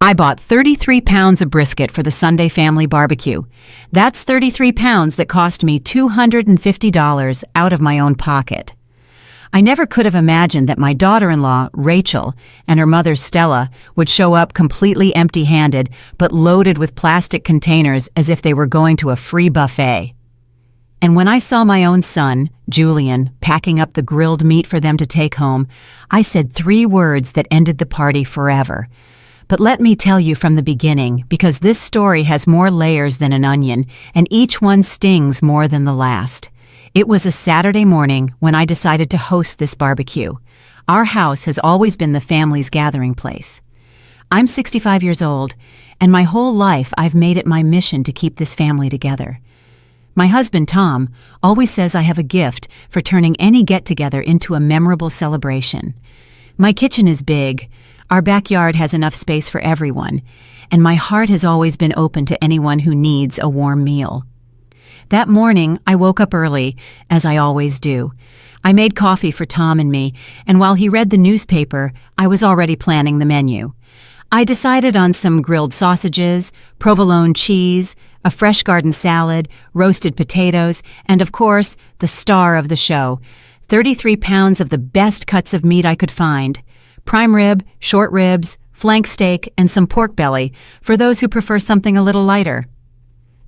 I bought 33 pounds of brisket for the Sunday family barbecue. That's 33 pounds that cost me $250 out of my own pocket. I never could have imagined that my daughter-in-law, Rachel, and her mother, Stella, would show up completely empty-handed but loaded with plastic containers as if they were going to a free buffet. And when I saw my own son, Julian, packing up the grilled meat for them to take home, I said 3 words that ended the party forever. But let me tell you from the beginning, because this story has more layers than an onion, and each one stings more than the last. It was a Saturday morning when I decided to host this barbecue. Our house has always been the family's gathering place. I'm 65 years old, and my whole life I've made it my mission to keep this family together. My husband, Tom, always says I have a gift for turning any get-together into a memorable celebration. My kitchen is big. Our backyard has enough space for everyone, and my heart has always been open to anyone who needs a warm meal. That morning, I woke up early, as I always do. I made coffee for Tom and me, and while he read the newspaper, I was already planning the menu. I decided on some grilled sausages, provolone cheese, a fresh garden salad, roasted potatoes, and of course, the star of the show, 33 pounds of the best cuts of meat I could find. Prime rib, short ribs, flank steak, and some pork belly for those who prefer something a little lighter.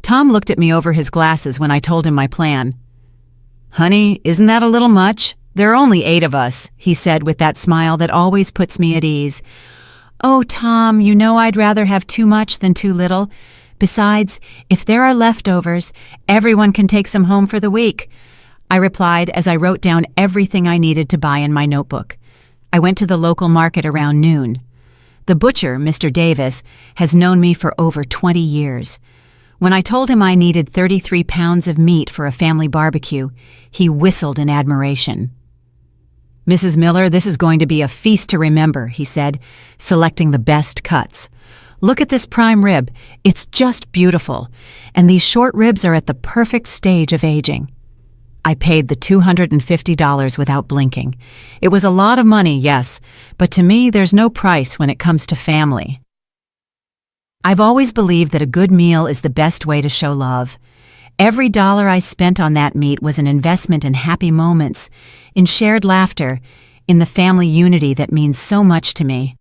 Tom looked at me over his glasses when I told him my plan. "Honey, isn't that a little much? There are only 8 of us," he said with that smile that always puts me at ease. "Oh, Tom, you know I'd rather have too much than too little. Besides, if there are leftovers, everyone can take some home for the week," I replied as I wrote down everything I needed to buy in my notebook. I went to the local market around noon. The butcher, Mr. Davis, has known me for over 20 years. When I told him I needed 33 pounds of meat for a family barbecue, he whistled in admiration. "Mrs. Miller, this is going to be a feast to remember," he said, selecting the best cuts. "Look at this prime rib. It's just beautiful. And these short ribs are at the perfect stage of aging." I paid the $250 without blinking. It was a lot of money, yes, but to me there's no price when it comes to family. I've always believed that a good meal is the best way to show love. Every dollar I spent on that meat was an investment in happy moments, in shared laughter, in the family unity that means so much to me.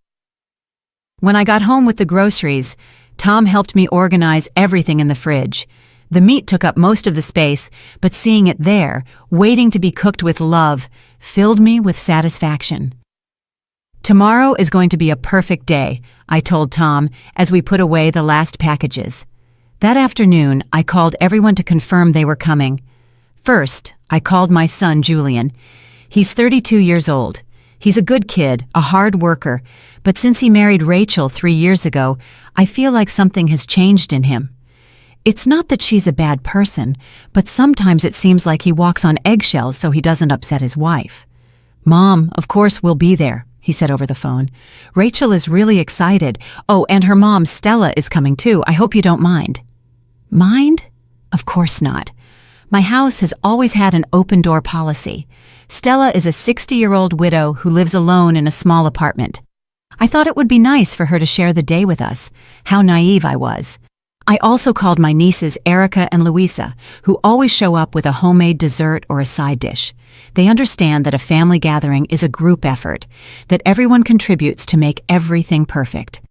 When I got home with the groceries, Tom helped me organize everything in the fridge. The meat took up most of the space, but seeing it there, waiting to be cooked with love, filled me with satisfaction. "Tomorrow is going to be a perfect day," I told Tom as we put away the last packages. That afternoon, I called everyone to confirm they were coming. First, I called my son, Julian. He's 32 years old. He's a good kid, a hard worker, but since he married Rachel 3 years ago, I feel like something has changed in him. It's not that she's a bad person, but sometimes it seems like he walks on eggshells so he doesn't upset his wife. "Mom, of course we'll be there," he said over the phone. "Rachel is really excited. Oh, and her mom, Stella, is coming too. I hope you don't mind." Mind? Of course not. My house has always had an open-door policy. Stella is a 60-year-old widow who lives alone in a small apartment. I thought it would be nice for her to share the day with us. How naive I was. I also called my nieces Erica and Louisa, who always show up with a homemade dessert or a side dish. They understand that a family gathering is a group effort, that everyone contributes to make everything perfect.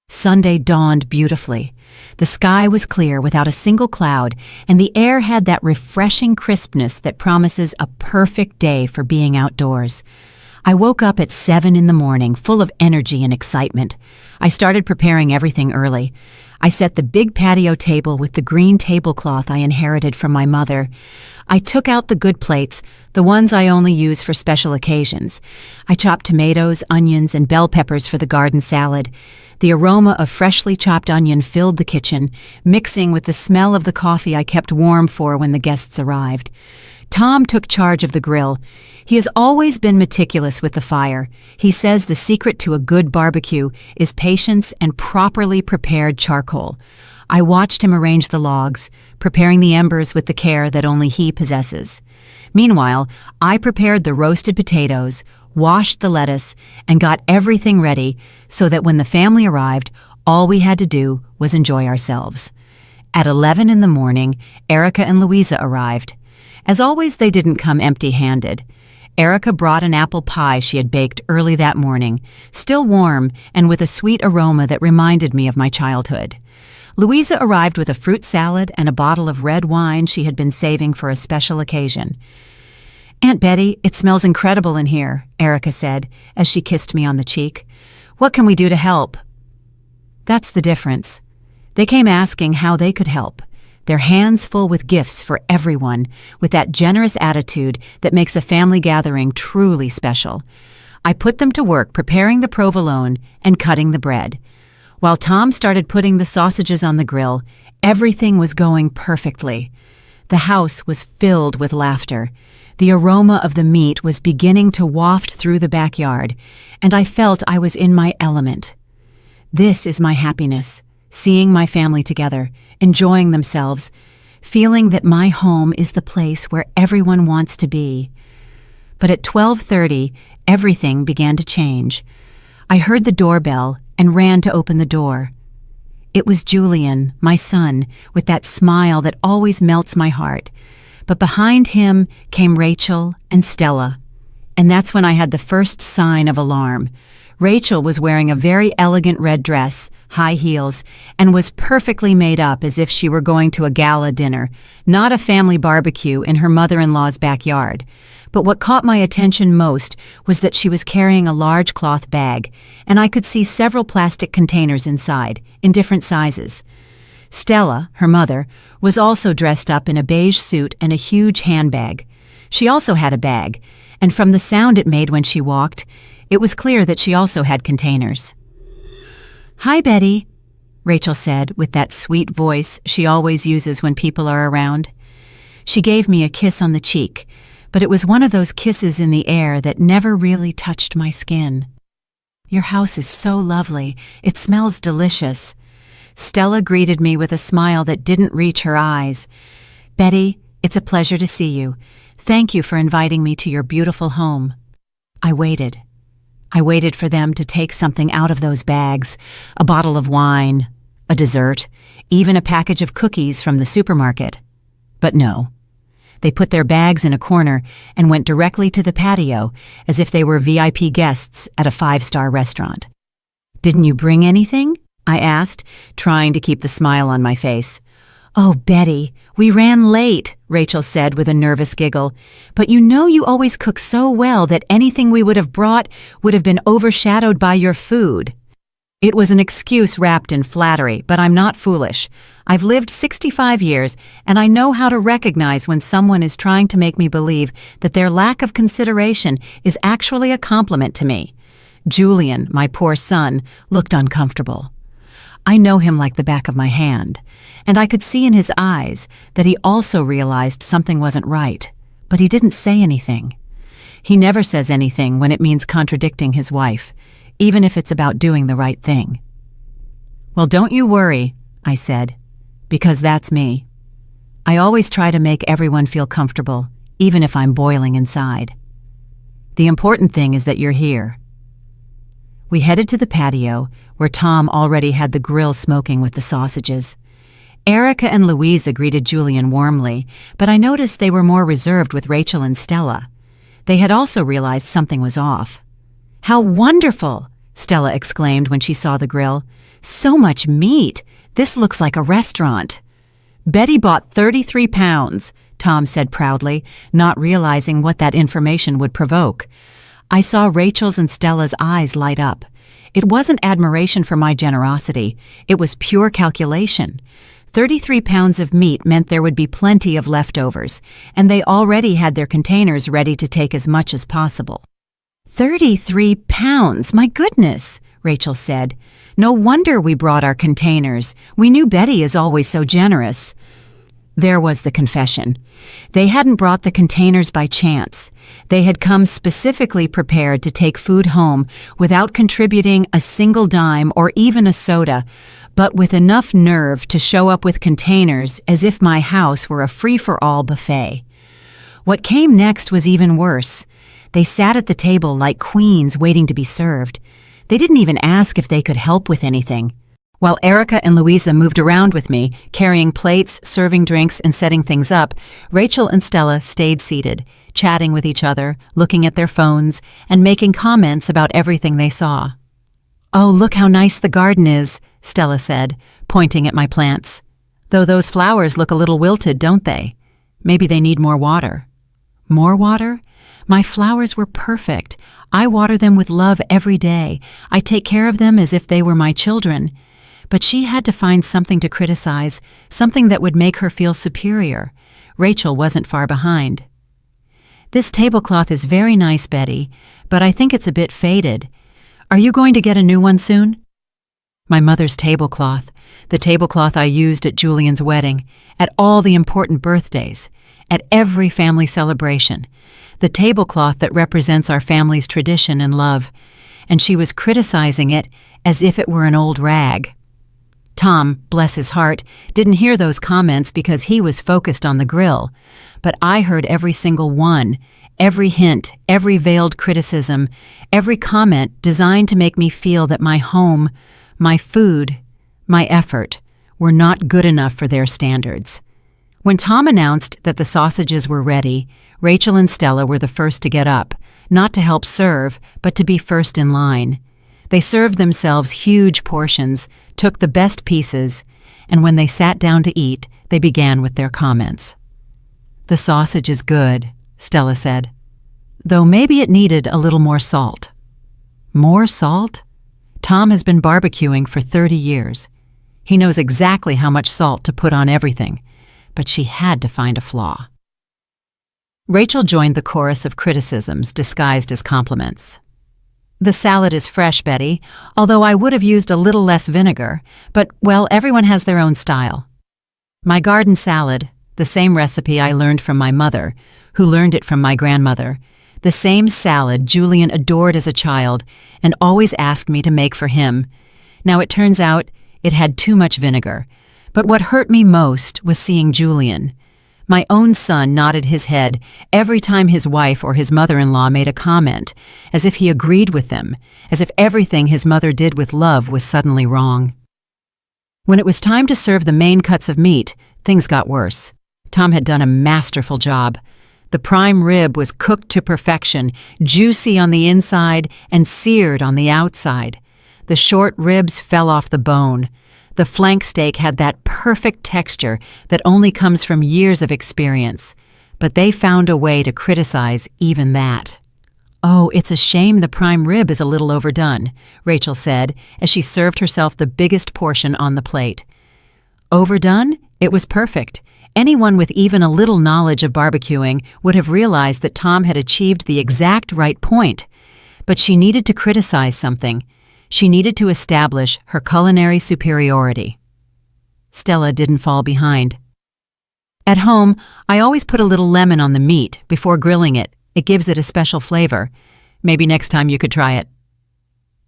Sunday dawned beautifully. The sky was clear without a single cloud, and the air had that refreshing crispness that promises a perfect day for being outdoors. I woke up at 7 in the morning, full of energy and excitement. I started preparing everything early. I set the big patio table with the green tablecloth I inherited from my mother. I took out the good plates, the ones I only use for special occasions. I chopped tomatoes, onions, and bell peppers for the garden salad. The aroma of freshly chopped onion filled the kitchen, mixing with the smell of the coffee I kept warm for when the guests arrived. Tom took charge of the grill. He has always been meticulous with the fire. He says the secret to a good barbecue is patience and properly prepared charcoal. I watched him arrange the logs, preparing the embers with the care that only he possesses. Meanwhile, I prepared the roasted potatoes, washed the lettuce, and got everything ready so that when the family arrived, All we had to do was enjoy ourselves. At 11 in the morning, Erica and Louisa arrived. As always, they didn't come empty-handed. Erica brought an apple pie she had baked early that morning, still warm and with a sweet aroma that reminded me of my childhood. Louisa arrived with a fruit salad and a bottle of red wine she had been saving for a special occasion. "Aunt Betty, it smells incredible in here," Erica said as she kissed me on the cheek. "What can we do to help?" That's the difference. They came asking how they could help, their hands full with gifts for everyone, with that generous attitude that makes a family gathering truly special. I put them to work preparing the provolone and cutting the bread. While Tom started putting the sausages on the grill, everything was going perfectly. The house was filled with laughter. The aroma of the meat was beginning to waft through the backyard, and I felt I was in my element. This is my happiness, seeing my family together, enjoying themselves, feeling that my home is the place where everyone wants to be. But at 12:30, everything began to change. I heard the doorbell and ran to open the door. It was Julian, my son, with that smile that always melts my heart. But behind him came Rachel and Stella. And that's when I had the first sign of alarm. Rachel was wearing a very elegant red dress, high heels, and was perfectly made up as if she were going to a gala dinner, not a family barbecue in her mother-in-law's backyard. But what caught my attention most was that she was carrying a large cloth bag, and I could see several plastic containers inside, in different sizes. Stella, her mother, was also dressed up in a beige suit and a huge handbag. She also had a bag, and from the sound it made when she walked, it was clear that she also had containers. "Hi, Betty," Rachel said with that sweet voice she always uses when people are around. She gave me a kiss on the cheek, but it was one of those kisses in the air that never really touched my skin. "Your house is so lovely. It smells delicious." Stella greeted me with a smile that didn't reach her eyes. "Betty, it's a pleasure to see you. Thank you for inviting me to your beautiful home." I waited. I waited for them to take something out of those bags, a bottle of wine, a dessert, even a package of cookies from the supermarket. But no. They put their bags in a corner and went directly to the patio as if they were VIP guests at a 5-star restaurant. "Didn't you bring anything?" I asked, trying to keep the smile on my face. "Oh, Betty, we ran late," Rachel said with a nervous giggle. "But you know you always cook so well that anything we would have brought would have been overshadowed by your food." It was an excuse wrapped in flattery, but I'm not foolish. I've lived 65 years, and I know how to recognize when someone is trying to make me believe that their lack of consideration is actually a compliment to me. Julian, my poor son, looked uncomfortable. I know him like the back of my hand, and I could see in his eyes that he also realized something wasn't right, but he didn't say anything. He never says anything when it means contradicting his wife, even if it's about doing the right thing. "Well, don't you worry," I said, "because that's me. I always try to make everyone feel comfortable, even if I'm boiling inside. The important thing is that you're here." We headed to the patio, where Tom already had the grill smoking with the sausages. Erica and Louisa greeted Julian warmly, but I noticed they were more reserved with Rachel and Stella. They had also realized something was off. "How wonderful!" Stella exclaimed when she saw the grill. "So much meat! This looks like a restaurant." "Betty bought 33 pounds, Tom said proudly, not realizing what that information would provoke. I saw Rachel's and Stella's eyes light up. It wasn't admiration for my generosity. It was pure calculation. 33 pounds of meat meant there would be plenty of leftovers, and they already had their containers ready to take as much as possible. 33 pounds, my goodness, Rachel said. No wonder we brought our containers. We knew Betty is always so generous. There was the confession. They hadn't brought the containers by chance. They had come specifically prepared to take food home without contributing a single dime or even a soda, but with enough nerve to show up with containers as if my house were a free-for-all buffet. What came next was even worse. They sat at the table like queens waiting to be served. They didn't even ask if they could help with anything. While Erica and Louisa moved around with me, carrying plates, serving drinks, and setting things up, Rachel and Stella stayed seated, chatting with each other, looking at their phones, and making comments about everything they saw. "Oh, look how nice the garden is," Stella said, pointing at my plants. "Though those flowers look a little wilted, don't they? Maybe they need more water." "More water? My flowers were perfect. I water them with love every day. I take care of them as if they were my children." But she had to find something to criticize, something that would make her feel superior. Rachel wasn't far behind. "This tablecloth is very nice, Betty, but I think it's a bit faded. Are you going to get a new one soon?" My mother's tablecloth, the tablecloth I used at Julian's wedding, at all the important birthdays, at every family celebration, the tablecloth that represents our family's tradition and love, and she was criticizing it as if it were an old rag. Tom, bless his heart, didn't hear those comments because he was focused on the grill, but I heard every single one, every hint, every veiled criticism, every comment designed to make me feel that my home, my food, my effort were not good enough for their standards. When Tom announced that the sausages were ready, Rachel and Stella were the first to get up, not to help serve, but to be first in line. They served themselves huge portions, took the best pieces, and when they sat down to eat, they began with their comments. "The sausage is good," Stella said, "though maybe it needed a little more salt." More salt? Tom has been barbecuing for 30 years. He knows exactly how much salt to put on everything, but she had to find a flaw. Rachel joined the chorus of criticisms disguised as compliments. "The salad is fresh, Betty, although I would have used a little less vinegar, but, well, everyone has their own style." My garden salad, the same recipe I learned from my mother, who learned it from my grandmother, the same salad Julian adored as a child and always asked me to make for him. Now it turns out it had too much vinegar, but what hurt me most was seeing Julian. My own son nodded his head every time his wife or his mother-in-law made a comment, as if he agreed with them, as if everything his mother did with love was suddenly wrong. When it was time to serve the main cuts of meat, things got worse. Tom had done a masterful job. The prime rib was cooked to perfection, juicy on the inside and seared on the outside. The short ribs fell off the bone. The flank steak had that perfect texture that only comes from years of experience, but they found a way to criticize even that. "Oh, it's a shame the prime rib is a little overdone," Rachel said as she served herself the biggest portion on the plate. Overdone? It was perfect. Anyone with even a little knowledge of barbecuing would have realized that Tom had achieved the exact right point. But she needed to criticize something. She needed to establish her culinary superiority. Stella didn't fall behind. "At home, I always put a little lemon on the meat before grilling it. It gives it a special flavor. Maybe next time you could try it."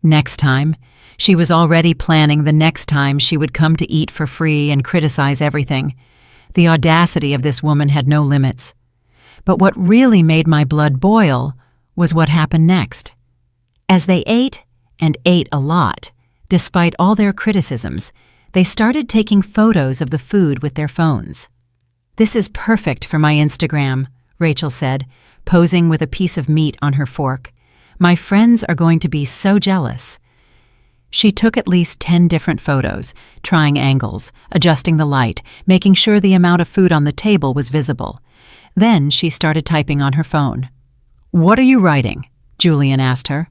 Next time? She was already planning the next time she would come to eat for free and criticize everything. The audacity of this woman had no limits. But what really made my blood boil was what happened next. As they ate, and ate a lot, despite all their criticisms, they started taking photos of the food with their phones. "This is perfect for my Instagram," Rachel said, posing with a piece of meat on her fork. "My friends are going to be so jealous." She took at least 10 different photos, trying angles, adjusting the light, making sure the amount of food on the table was visible. Then she started typing on her phone. "What are you writing?" Julian asked her.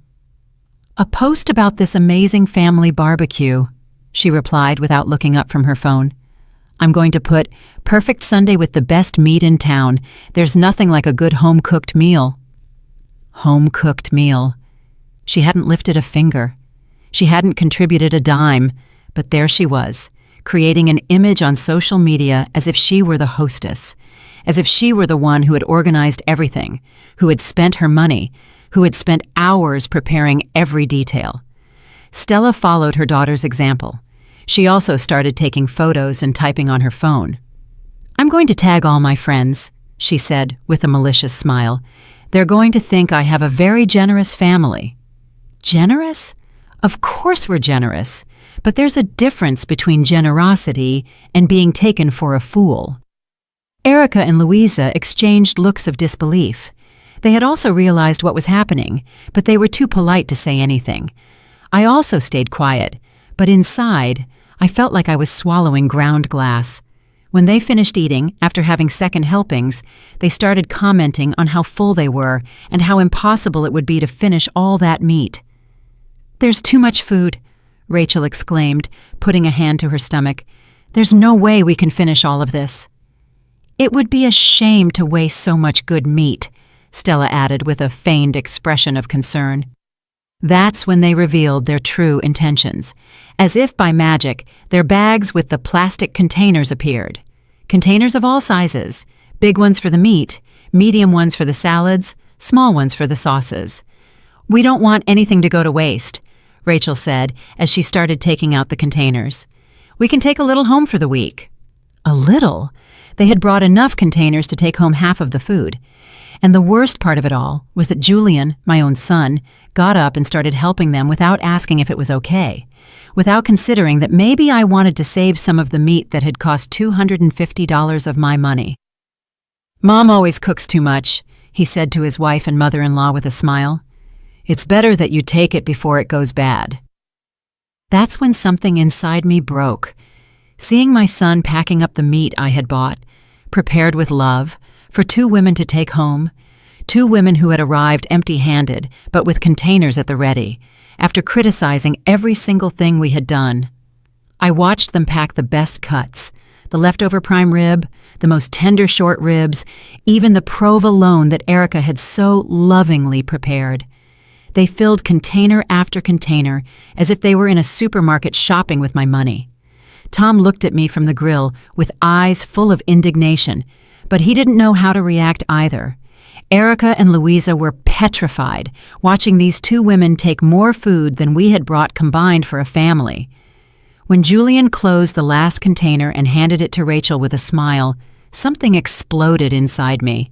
"A post about this amazing family barbecue," she replied without looking up from her phone. "I'm going to put, 'Perfect Sunday with the best meat in town. There's nothing like a good home-cooked meal.'" Home-cooked meal. She hadn't lifted a finger. She hadn't contributed a dime, but there she was, creating an image on social media as if she were the hostess, as if she were the one who had organized everything, who had spent her money, who had spent hours preparing every detail. Stella followed her daughter's example. She also started taking photos and typing on her phone. "I'm going to tag all my friends," she said with a malicious smile. "They're going to think I have a very generous family." Generous? Of course we're generous. but there's a difference between generosity and being taken for a fool. Erica and Louisa exchanged looks of disbelief. They had also realized what was happening, but they were too polite to say anything. I also stayed quiet, but inside, I felt like I was swallowing ground glass. When they finished eating, after having second helpings, they started commenting on how full they were and how impossible it would be to finish all that meat. "There's too much food," Rachel exclaimed, putting a hand to her stomach. "There's no way we can finish all of this." "It would be a shame to waste so much good meat," Stella added with a feigned expression of concern. That's when they revealed their true intentions. As if by magic, their bags with the plastic containers appeared. Containers of all sizes, big ones for the meat, medium ones for the salads, small ones for the sauces. "We don't want anything to go to waste," Rachel said as she started taking out the containers. "We can take a little home for the week." A little? They had brought enough containers to take home half of the food. And the worst part of it all was that Julian, my own son, got up and started helping them without asking if it was okay, without considering that maybe I wanted to save some of the meat that had cost $250 of my money. "Mom always cooks too much," he said to his wife and mother-in-law with a smile. "It's better that you take it before it goes bad." That's when something inside me broke. Seeing my son packing up the meat I had bought, prepared with love, for 2 women to take home, 2 women who had arrived empty-handed but with containers at the ready, after criticizing every single thing we had done. I watched them pack the best cuts, the leftover prime rib, the most tender short ribs, even the provolone that Erica had so lovingly prepared. They filled container after container as if they were in a supermarket shopping with my money. Tom looked at me from the grill with eyes full of indignation, but he didn't know how to react either. Erica and Louisa were petrified, watching these 2 women take more food than we had brought combined for a family. When Julian closed the last container and handed it to Rachel with a smile, something exploded inside me.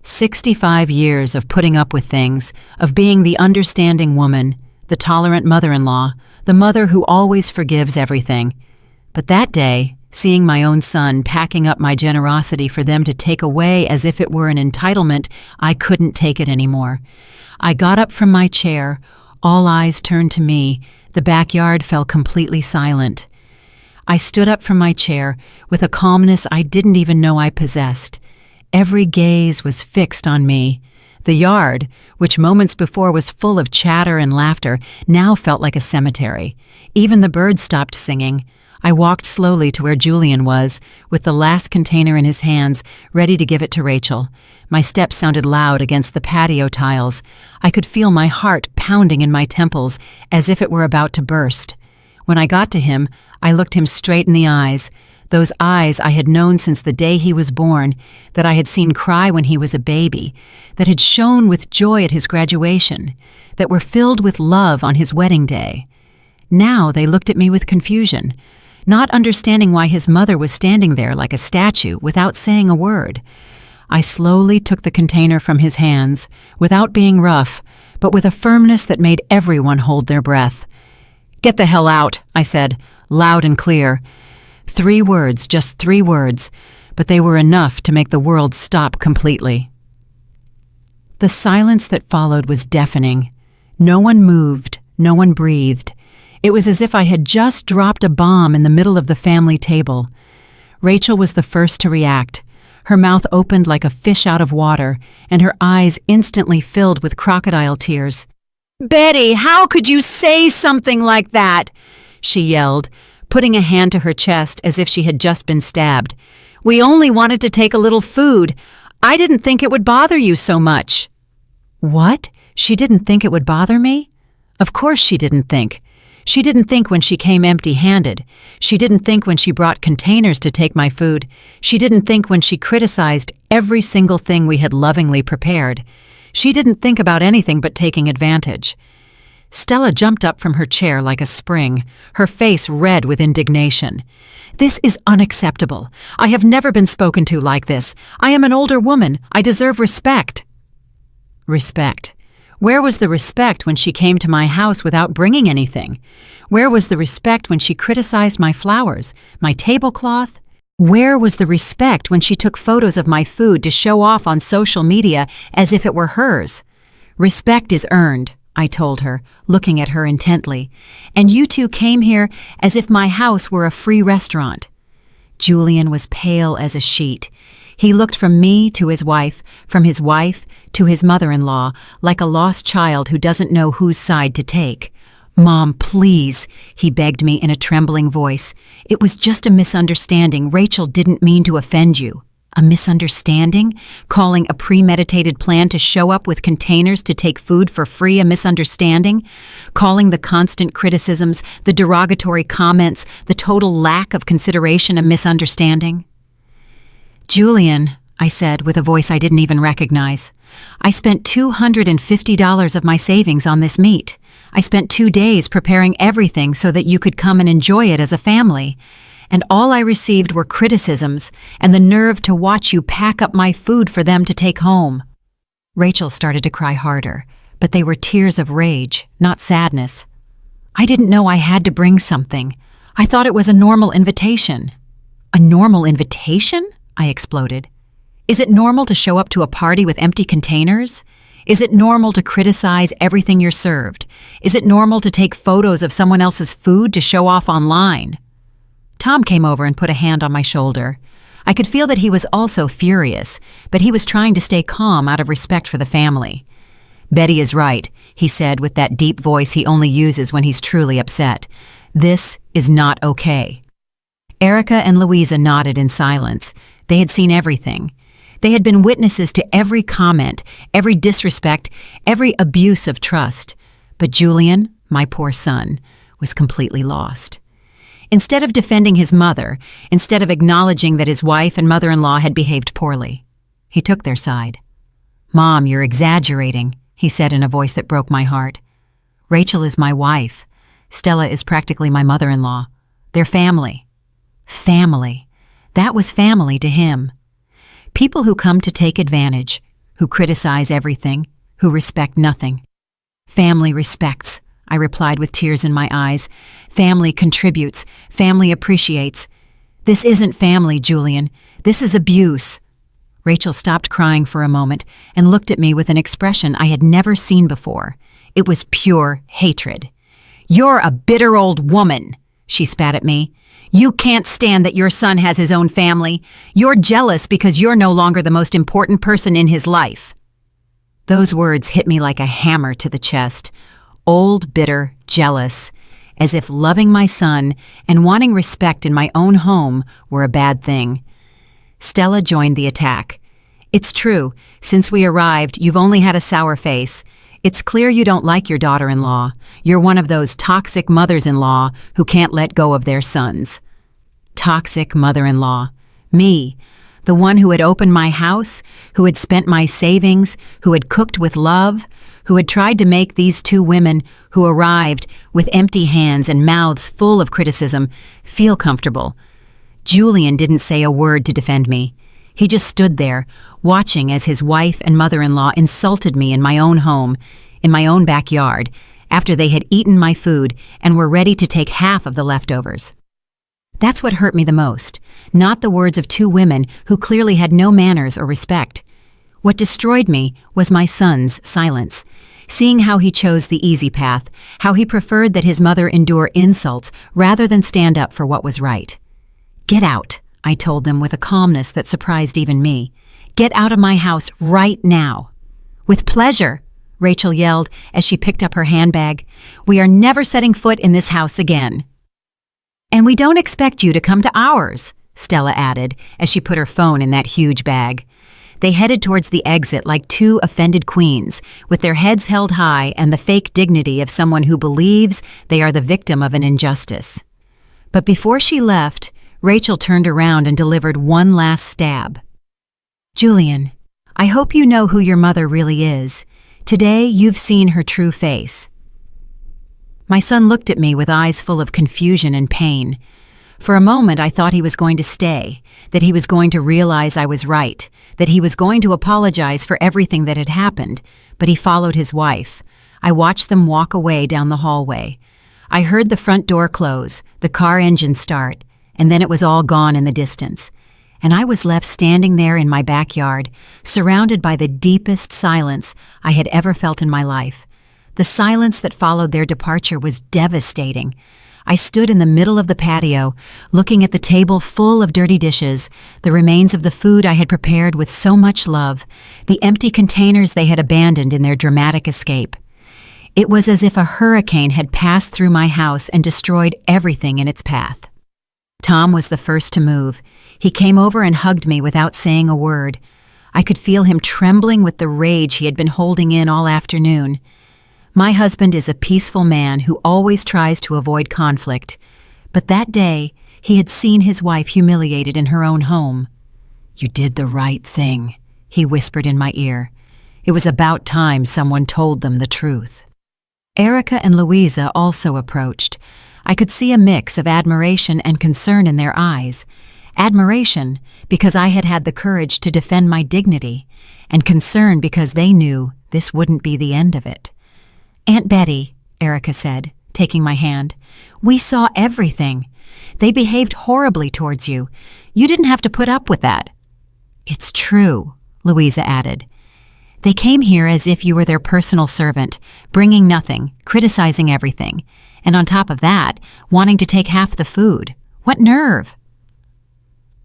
65 years of putting up with things, of being the understanding woman, the tolerant mother-in-law, the mother who always forgives everything. But that day, seeing my own son packing up my generosity for them to take away as if it were an entitlement, I couldn't take it anymore. I got up from my chair, all eyes turned to me. The backyard fell completely silent. I stood up from my chair with a calmness I didn't even know I possessed. Every gaze was fixed on me. The yard, which moments before was full of chatter and laughter, now felt like a cemetery. Even the birds stopped singing. I walked slowly to where Julian was, with the last container in his hands, ready to give it to Rachel. My steps sounded loud against the patio tiles. I could feel my heart pounding in my temples, as if it were about to burst. When I got to him, I looked him straight in the eyes, those eyes I had known since the day he was born, that I had seen cry when he was a baby, that had shone with joy at his graduation, that were filled with love on his wedding day. Now they looked at me with confusion, not understanding why his mother was standing there like a statue without saying a word. I slowly took the container from his hands, without being rough, but with a firmness that made everyone hold their breath. "Get the hell out," I said, loud and clear. 3 words, just 3 words, but they were enough to make the world stop completely. The silence that followed was deafening. No one moved, no one breathed. It was as if I had just dropped a bomb in the middle of the family table. Rachel was the first to react. Her mouth opened like a fish out of water, and her eyes instantly filled with crocodile tears. "Betty, how could you say something like that?" she yelled, putting a hand to her chest as if she had just been stabbed. "We only wanted to take a little food. I didn't think it would bother you so much." What? She didn't think it would bother me? Of course she didn't think. She didn't think when she came empty-handed. She didn't think when she brought containers to take my food. She didn't think when she criticized every single thing we had lovingly prepared. She didn't think about anything but taking advantage. Stella jumped up from her chair like a spring, her face red with indignation. "This is unacceptable. I have never been spoken to like this. I am an older woman. I deserve respect." Respect. Where was the respect when she came to my house without bringing anything? Where was the respect when she criticized my flowers, my tablecloth? Where was the respect when she took photos of my food to show off on social media as if it were hers? Respect is earned, I told her, looking at her intently. And you two came here as if my house were a free restaurant. Julian was pale as a sheet. He looked from me to his wife, from his wife to his mother-in-law, like a lost child who doesn't know whose side to take. "Mom, please," he begged me in a trembling voice. "It was just a misunderstanding. Rachel didn't mean to offend you." A misunderstanding? Calling a premeditated plan to show up with containers to take food for free a misunderstanding? Calling the constant criticisms, the derogatory comments, the total lack of consideration a misunderstanding? "Julian," I said with a voice I didn't even recognize, "I spent $250 of my savings on this meat. I spent 2 days preparing everything so that you could come and enjoy it as a family. And all I received were criticisms and the nerve to watch you pack up my food for them to take home." Rachel started to cry harder, but they were tears of rage, not sadness. "I didn't know I had to bring something. I thought it was a normal invitation." "A normal invitation?" I exploded. "Is it normal to show up to a party with empty containers? Is it normal to criticize everything you're served? Is it normal to take photos of someone else's food to show off online?" Tom came over and put a hand on my shoulder. I could feel that he was also furious, but he was trying to stay calm out of respect for the family. "Betty is right," he said with that deep voice he only uses when he's truly upset. "This is not okay." Erica and Louisa nodded in silence. They had seen everything. They had been witnesses to every comment, every disrespect, every abuse of trust. But Julian, my poor son, was completely lost. Instead of defending his mother, instead of acknowledging that his wife and mother-in-law had behaved poorly, he took their side. "Mom, you're exaggerating," he said in a voice that broke my heart. "Rachel is my wife. Stella is practically my mother-in-law. They're family." Family. That was family to him. People who come to take advantage, who criticize everything, who respect nothing. "Family respects," I replied with tears in my eyes. "Family contributes. Family appreciates. This isn't family, Julian. This is abuse." Rachel stopped crying for a moment and looked at me with an expression I had never seen before. It was pure hatred. "You're a bitter old woman," she spat at me. "You can't stand that your son has his own family. You're jealous because you're no longer the most important person in his life." Those words hit me like a hammer to the chest. Old, bitter, jealous, as if loving my son and wanting respect in my own home were a bad thing. Stella joined the attack. "It's true. Since we arrived, you've only had a sour face. It's clear you don't like your daughter-in-law. You're one of those toxic mothers-in-law who can't let go of their sons." Toxic mother-in-law. Me, the one who had opened my house, who had spent my savings, who had cooked with love, who had tried to make these two women who arrived with empty hands and mouths full of criticism feel comfortable. Julian didn't say a word to defend me. He just stood there, watching as his wife and mother-in-law insulted me in my own home, in my own backyard, after they had eaten my food and were ready to take half of the leftovers. That's what hurt me the most, not the words of two women who clearly had no manners or respect. What destroyed me was my son's silence, seeing how he chose the easy path, how he preferred that his mother endure insults rather than stand up for what was right. "Get out," I told them with a calmness that surprised even me. "Get out of my house right now." "With pleasure," Rachel yelled as she picked up her handbag. "We are never setting foot in this house again." "And we don't expect you to come to ours," Stella added as she put her phone in that huge bag. They headed towards the exit like two offended queens, with their heads held high and the fake dignity of someone who believes they are the victim of an injustice. But before she left, Rachel turned around and delivered one last stab. "Julian, I hope you know who your mother really is. Today you've seen her true face." My son looked at me with eyes full of confusion and pain. For a moment I thought he was going to stay, that he was going to realize I was right, that he was going to apologize for everything that had happened, but he followed his wife. I watched them walk away down the hallway. I heard the front door close, the car engine start, and then it was all gone in the distance. And I was left standing there in my backyard, surrounded by the deepest silence I had ever felt in my life. The silence that followed their departure was devastating. I stood in the middle of the patio, looking at the table full of dirty dishes, the remains of the food I had prepared with so much love, the empty containers they had abandoned in their dramatic escape. It was as if a hurricane had passed through my house and destroyed everything in its path. Tom was the first to move. He came over and hugged me without saying a word. I could feel him trembling with the rage he had been holding in all afternoon. My husband is a peaceful man who always tries to avoid conflict, but that day he had seen his wife humiliated in her own home. "You did the right thing," he whispered in my ear. It was about time someone told them the truth. Erica and Louisa also approached. I could see a mix of admiration and concern in their eyes. Admiration because I had had the courage to defend my dignity, and concern because they knew this wouldn't be the end of it. "Aunt Betty," Erica said, taking my hand, "we saw everything. They behaved horribly towards you. You didn't have to put up with that." "It's true," Louisa added. "They came here as if you were their personal servant, bringing nothing, criticizing everything, and on top of that, wanting to take half the food. What nerve!"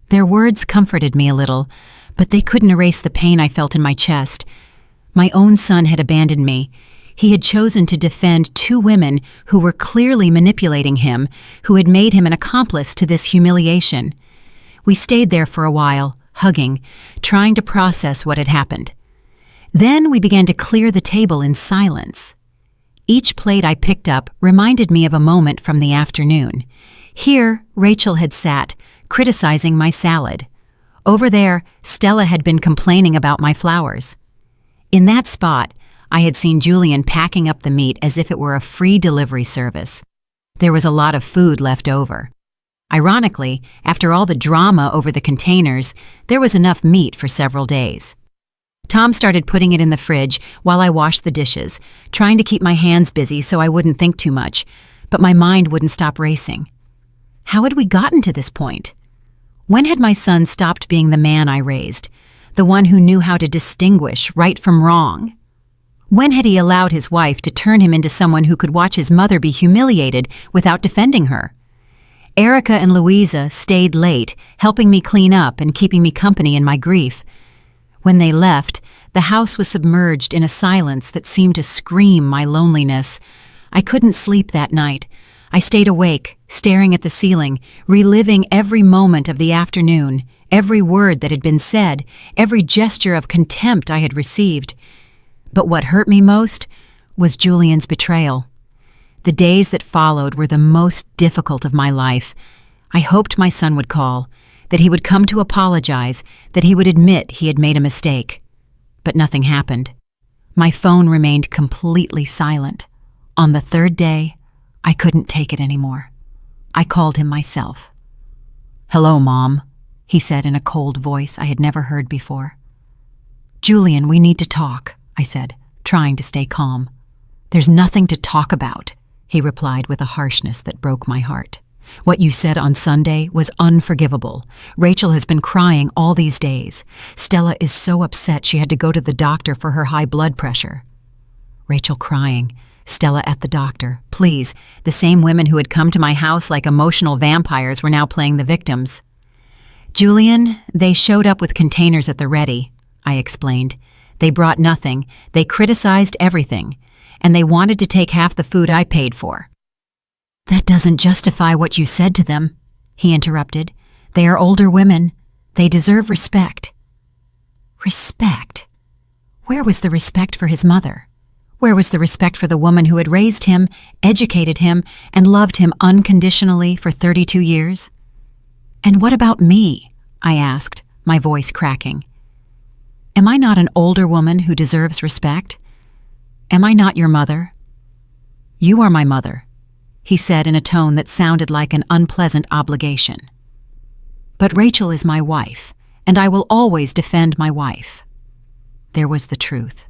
Their words comforted me a little, but they couldn't erase the pain I felt in my chest. My own son had abandoned me. He had chosen to defend two women who were clearly manipulating him, who had made him an accomplice to this humiliation. We stayed there for a while, hugging, trying to process what had happened. Then we began to clear the table in silence. Each plate I picked up reminded me of a moment from the afternoon. Here, Rachel had sat, criticizing my salad. Over there, Stella had been complaining about my flowers. In that spot, I had seen Julian packing up the meat as if it were a free delivery service. There was a lot of food left over. Ironically, after all the drama over the containers, there was enough meat for several days. Tom started putting it in the fridge while I washed the dishes, trying to keep my hands busy so I wouldn't think too much, but my mind wouldn't stop racing. How had we gotten to this point? When had my son stopped being the man I raised, the one who knew how to distinguish right from wrong? When had he allowed his wife to turn him into someone who could watch his mother be humiliated without defending her? Erica and Louisa stayed late, helping me clean up and keeping me company in my grief. When they left, the house was submerged in a silence that seemed to scream my loneliness. I couldn't sleep that night. I stayed awake, staring at the ceiling, reliving every moment of the afternoon, every word that had been said, every gesture of contempt I had received. But what hurt me most was Julian's betrayal. The days that followed were the most difficult of my life. I hoped my son would call, that he would come to apologize, that he would admit he had made a mistake. But nothing happened. My phone remained completely silent. On the third day, I couldn't take it anymore. I called him myself. "Hello, Mom," he said in a cold voice I had never heard before. "Julian, we need to talk," I said, trying to stay calm. "There's nothing to talk about," he replied with a harshness that broke my heart. "What you said on Sunday was unforgivable. Rachel has been crying all these days. Stella is so upset she had to go to the doctor for her high blood pressure." Rachel crying, Stella at the doctor. Please, the same women who had come to my house like emotional vampires were now playing the victims. "Julian, they showed up with containers at the ready," I explained. "They brought nothing, they criticized everything, and they wanted to take half the food I paid for." "That doesn't justify what you said to them," he interrupted. "They are older women. They deserve respect." Respect? Where was the respect for his mother? Where was the respect for the woman who had raised him, educated him, and loved him unconditionally for 32 years? "And what about me?" I asked, my voice cracking. "Am I not an older woman who deserves respect? Am I not your mother?" "You are my mother," he said in a tone that sounded like an unpleasant obligation. "But Rachel is my wife, and I will always defend my wife." There was the truth.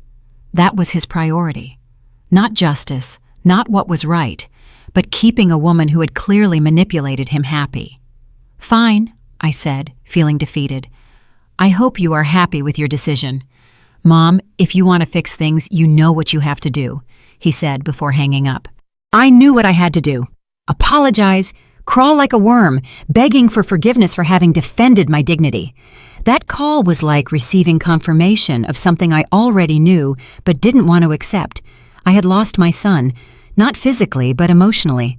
That was his priority. Not justice, not what was right, but keeping a woman who had clearly manipulated him happy. "Fine," I said, feeling defeated. "I hope you are happy with your decision. Mom, if you want to fix things, you know what you have to do," he said before hanging up. I knew what I had to do. Apologize, crawl like a worm, begging for forgiveness for having defended my dignity. That call was like receiving confirmation of something I already knew but didn't want to accept. I had lost my son, not physically but emotionally.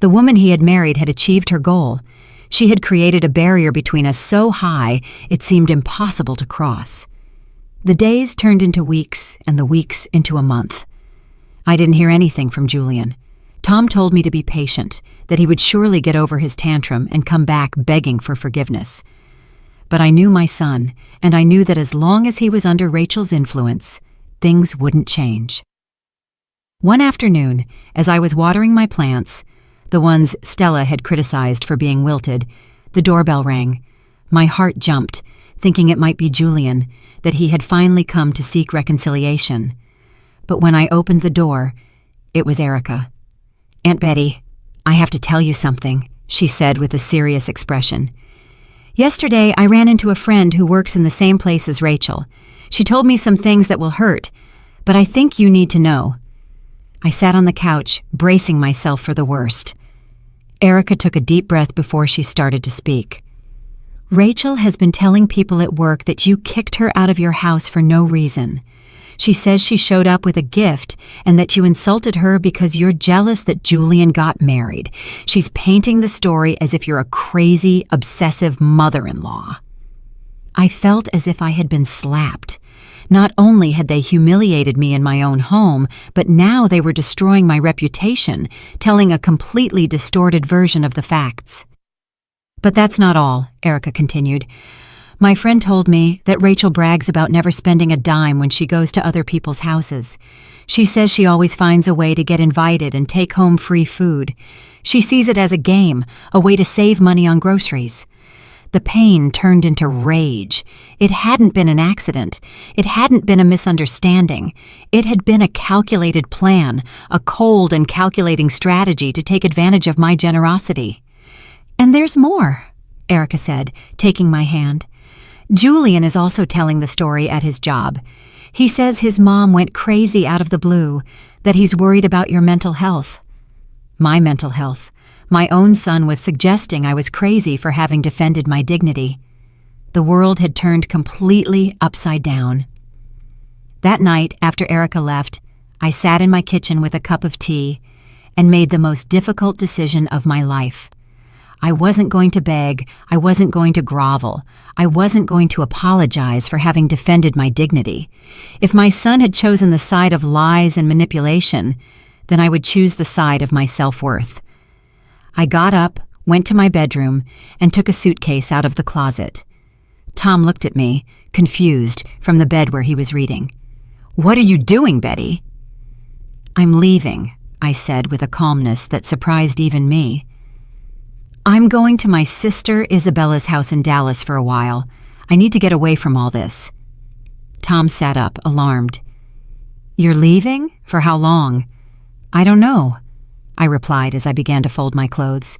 The woman he had married had achieved her goal. She had created a barrier between us so high it seemed impossible to cross. The days turned into weeks and the weeks into a month. I didn't hear anything from Julian. Tom told me to be patient, that he would surely get over his tantrum and come back begging for forgiveness. But I knew my son, and I knew that as long as he was under Rachel's influence, things wouldn't change. One afternoon, as I was watering my plants, the ones Stella had criticized for being wilted, the doorbell rang. My heart jumped, thinking it might be Julian, that he had finally come to seek reconciliation. But when I opened the door, it was Erica. "Aunt Betty, I have to tell you something," she said with a serious expression. "Yesterday, I ran into a friend who works in the same place as Rachel. She told me some things that will hurt, but I think you need to know." I sat on the couch, bracing myself for the worst. Erica took a deep breath before she started to speak. "Rachel has been telling people at work that you kicked her out of your house for no reason. She says she showed up with a gift and that you insulted her because you're jealous that Julian got married. She's painting the story as if you're a crazy, obsessive mother-in-law." I felt as if I had been slapped. Not only had they humiliated me in my own home, but now they were destroying my reputation, telling a completely distorted version of the facts. "But that's not all," Erica continued. "My friend told me that Rachel brags about never spending a dime when she goes to other people's houses. She says she always finds a way to get invited and take home free food. She sees it as a game, a way to save money on groceries." The pain turned into rage. It hadn't been an accident. It hadn't been a misunderstanding. It had been a calculated plan, a cold and calculating strategy to take advantage of my generosity. "And there's more," Erica said, taking my hand. "Julian is also telling the story at his job. He says his mom went crazy out of the blue, that he's worried about your mental health." My mental health. My own son was suggesting I was crazy for having defended my dignity. The world had turned completely upside down. That night, after Erica left, I sat in my kitchen with a cup of tea and made the most difficult decision of my life. I wasn't going to beg, I wasn't going to grovel, I wasn't going to apologize for having defended my dignity. If my son had chosen the side of lies and manipulation, then I would choose the side of my self-worth. I got up, went to my bedroom, and took a suitcase out of the closet. Tom looked at me, confused, from the bed where he was reading. "What are you doing, Betty?" "I'm leaving," I said with a calmness that surprised even me. "I'm going to my sister Isabella's house in Dallas for a while. I need to get away from all this." Tom sat up, alarmed. "You're leaving? For how long?" "I don't know," I replied as I began to fold my clothes.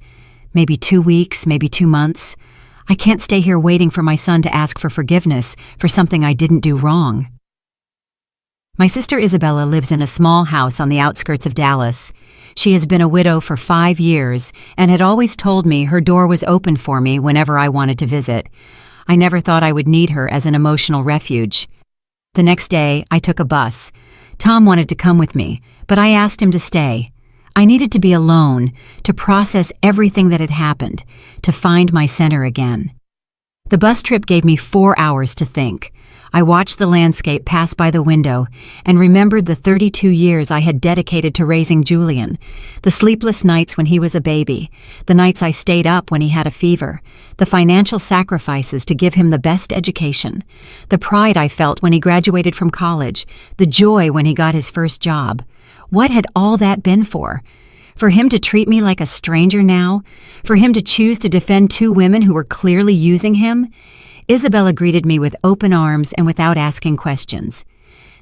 "Maybe 2 weeks, maybe 2 months. I can't stay here waiting for my son to ask for forgiveness for something I didn't do wrong." My sister Isabella lives in a small house on the outskirts of Dallas. She has been a widow for 5 years and had always told me her door was open for me whenever I wanted to visit. I never thought I would need her as an emotional refuge. The next day, I took a bus. Tom wanted to come with me, but I asked him to stay. I needed to be alone, to process everything that had happened, to find my center again. The bus trip gave me 4 hours to think. I watched the landscape pass by the window and remembered the 32 years I had dedicated to raising Julian, the sleepless nights when he was a baby, the nights I stayed up when he had a fever, the financial sacrifices to give him the best education, the pride I felt when he graduated from college, the joy when he got his first job. What had all that been for? For him to treat me like a stranger now? For him to choose to defend 2 women who were clearly using him? Isabella greeted me with open arms and without asking questions.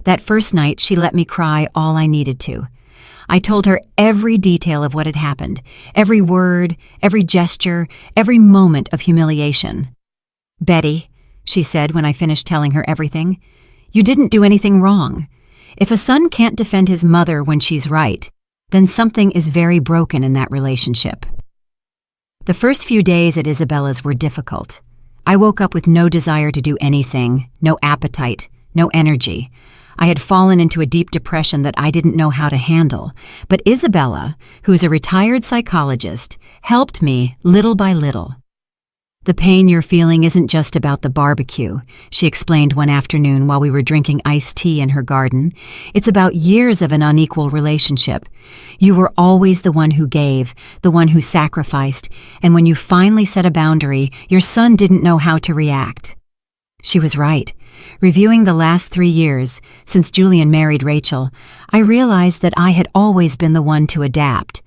That first night, she let me cry all I needed to. I told her every detail of what had happened, every word, every gesture, every moment of humiliation. "Betty," she said when I finished telling her everything, "you didn't do anything wrong. If a son can't defend his mother when she's right, then something is very broken in that relationship." The first few days at Isabella's were difficult. I woke up with no desire to do anything, no appetite, no energy. I had fallen into a deep depression that I didn't know how to handle, but Isabella, who is a retired psychologist, helped me little by little. "The pain you're feeling isn't just about the barbecue," she explained one afternoon while we were drinking iced tea in her garden. "It's about years of an unequal relationship. You were always the one who gave, the one who sacrificed, and when you finally set a boundary, your son didn't know how to react." She was right. Reviewing the last 3 years, since Julian married Rachel, I realized that I had always been the one to adapt.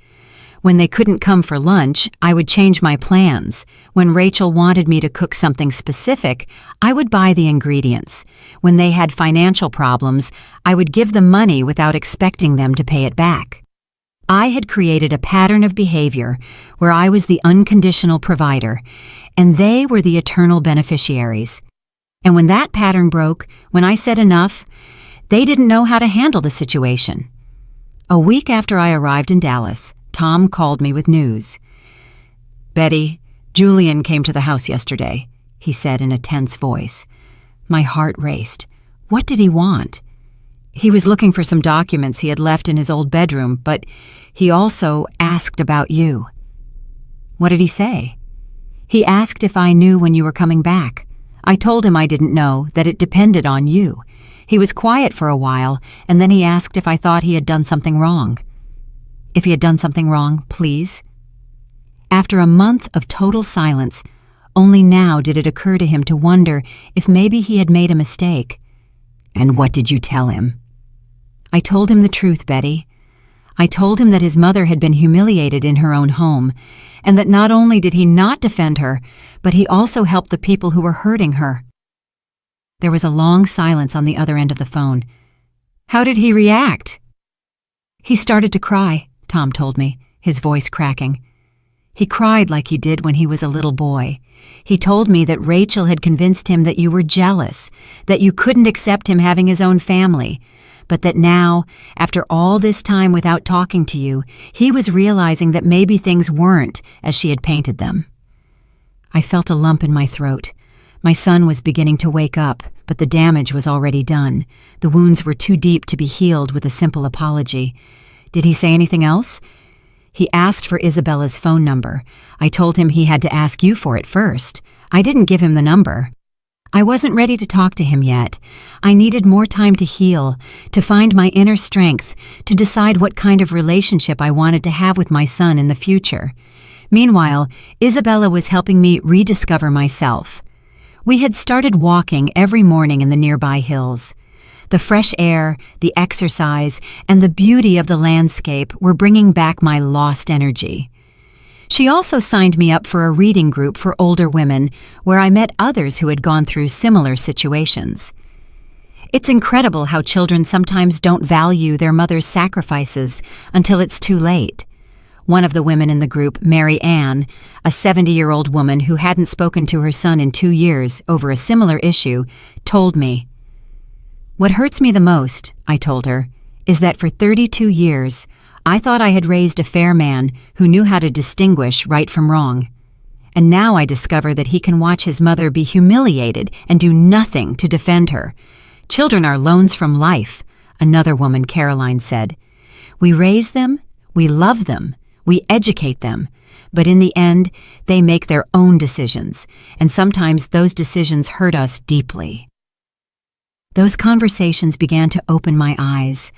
When they couldn't come for lunch, I would change my plans. When Rachel wanted me to cook something specific, I would buy the ingredients. When they had financial problems, I would give them money without expecting them to pay it back. I had created a pattern of behavior where I was the unconditional provider, and they were the eternal beneficiaries. And when that pattern broke, when I said enough, they didn't know how to handle the situation. A week after I arrived in Dallas, Tom called me with news. "Betty, Julian came to the house yesterday," he said in a tense voice. My heart raced. What did he want? He was looking for some documents he had left in his old bedroom, but he also asked about you. "What did he say?" "He asked if I knew when you were coming back. I told him I didn't know, that it depended on you. He was quiet for a while, and then he asked if I thought he had done something wrong." "If he had done something wrong, please?" After a month of total silence, only now did it occur to him to wonder if maybe he had made a mistake. "And what did you tell him?" "I told him the truth, Betty. I told him that his mother had been humiliated in her own home, and that not only did he not defend her, but he also helped the people who were hurting her." There was a long silence on the other end of the phone. "How did he react?" "He started to cry," Tom told me, his voice cracking. "He cried like he did when he was a little boy. He told me that Rachel had convinced him that you were jealous, that you couldn't accept him having his own family, but that now, after all this time without talking to you, he was realizing that maybe things weren't as she had painted them." I felt a lump in my throat. My son was beginning to wake up, but the damage was already done. The wounds were too deep to be healed with a simple apology. Did he say anything else? He asked for Isabella's phone number. I told him he had to ask you for it first. I didn't give him the number. I wasn't ready to talk to him yet. I needed more time to heal, to find my inner strength, to decide what kind of relationship I wanted to have with my son in the future. Meanwhile, Isabella was helping me rediscover myself. We had started walking every morning in the nearby hills. The fresh air, the exercise, and the beauty of the landscape were bringing back my lost energy. She also signed me up for a reading group for older women where I met others who had gone through similar situations. It's incredible how children sometimes don't value their mother's sacrifices until it's too late. One of the women in the group, Mary Ann, a 70-year-old woman who hadn't spoken to her son in 2 years over a similar issue, told me, "What hurts me the most," I told her, "is that for 32 years, I thought I had raised a fair man who knew how to distinguish right from wrong. And now I discover that he can watch his mother be humiliated and do nothing to defend her. Children are loans from life," another woman, Caroline, said. "We raise them, we love them, we educate them, but in the end, they make their own decisions, and sometimes those decisions hurt us deeply." Those conversations began to open my eyes.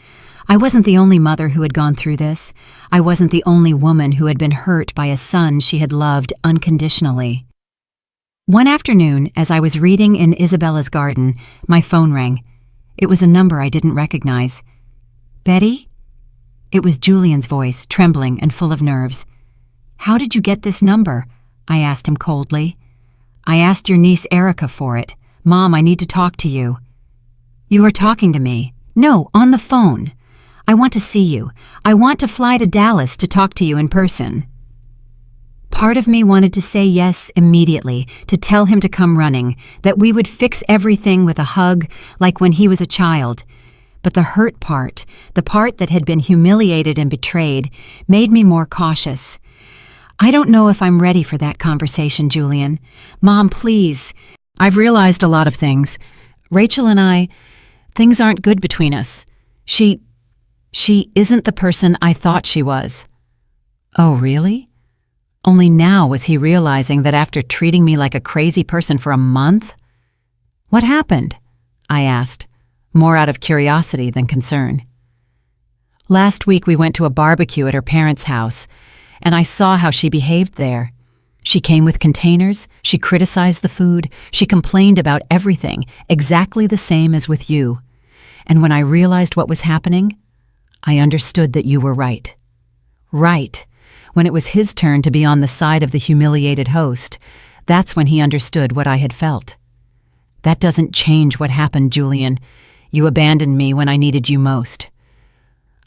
I wasn't the only mother who had gone through this. I wasn't the only woman who had been hurt by a son she had loved unconditionally. One afternoon, as I was reading in Isabella's garden, my phone rang. It was a number I didn't recognize. "Betty?" It was Julian's voice, trembling and full of nerves. "How did you get this number?" I asked him coldly. "I asked your niece Erica for it. Mom, I need to talk to you." "You are talking to me?" "No, on the phone." I want to see you. I want to fly to Dallas to talk to you in person." Part of me wanted to say yes immediately, to tell him to come running, that we would fix everything with a hug like when he was a child. But the hurt part, the part that had been humiliated and betrayed, made me more cautious. "I don't know if I'm ready for that conversation, Julian. Mom, please. I've realized a lot of things. Rachel and I, things aren't good between us. She isn't the person I thought she was." Oh, really? Only now was he realizing that after treating me like a crazy person for a month? "What happened?" I asked, more out of curiosity than concern. "Last week we went to a barbecue at her parents' house, and I saw how she behaved there. She came with containers, she criticized the food, she complained about everything, exactly the same as with you. And when I realized what was happening, I understood that you were right. Right. When it was his turn to be on the side of the humiliated host, that's when he understood what I had felt. That doesn't change what happened, Julian. You abandoned me when I needed you most."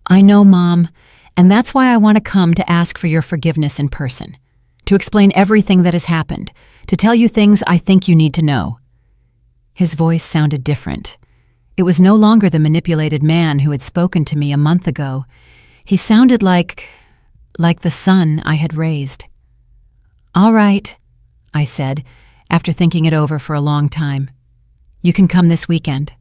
"I know, Mom, and that's why I want to come to ask for your forgiveness in person, to explain everything that has happened, to tell you things I think you need to know." His voice sounded different. It was no longer the manipulated man who had spoken to me a month ago. He sounded like the son I had raised. "All right," I said, after thinking it over for a long time. "You can come this weekend."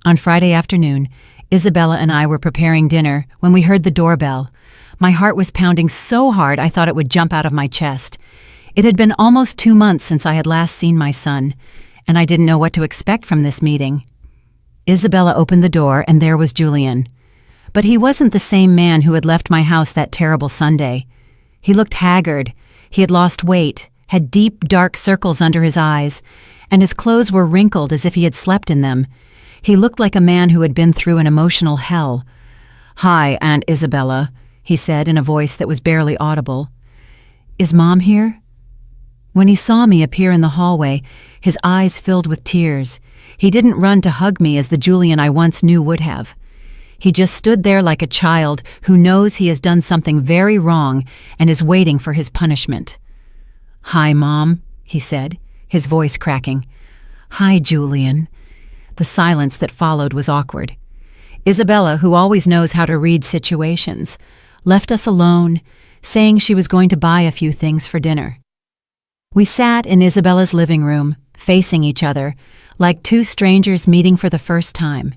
On Friday afternoon, Isabella and I were preparing dinner when we heard the doorbell. My heart was pounding so hard I thought it would jump out of my chest. It had been almost 2 months since I had last seen my son, and I didn't know what to expect from this meeting. Isabella opened the door, and there was Julian. But he wasn't the same man who had left my house that terrible Sunday. He looked haggard. He had lost weight, had deep, dark circles under his eyes, and his clothes were wrinkled as if he had slept in them. He looked like a man who had been through an emotional hell. "Hi, Aunt Isabella," he said in a voice that was barely audible. "Is Mom here?" When he saw me appear in the hallway, his eyes filled with tears. He didn't run to hug me as the Julian I once knew would have. He just stood there like a child who knows he has done something very wrong and is waiting for his punishment. "Hi, Mom," he said, his voice cracking. "Hi, Julian." The silence that followed was awkward. Isabella, who always knows how to read situations, left us alone, saying she was going to buy a few things for dinner. We sat in Isabella's living room, facing each other, like two strangers meeting for the first time.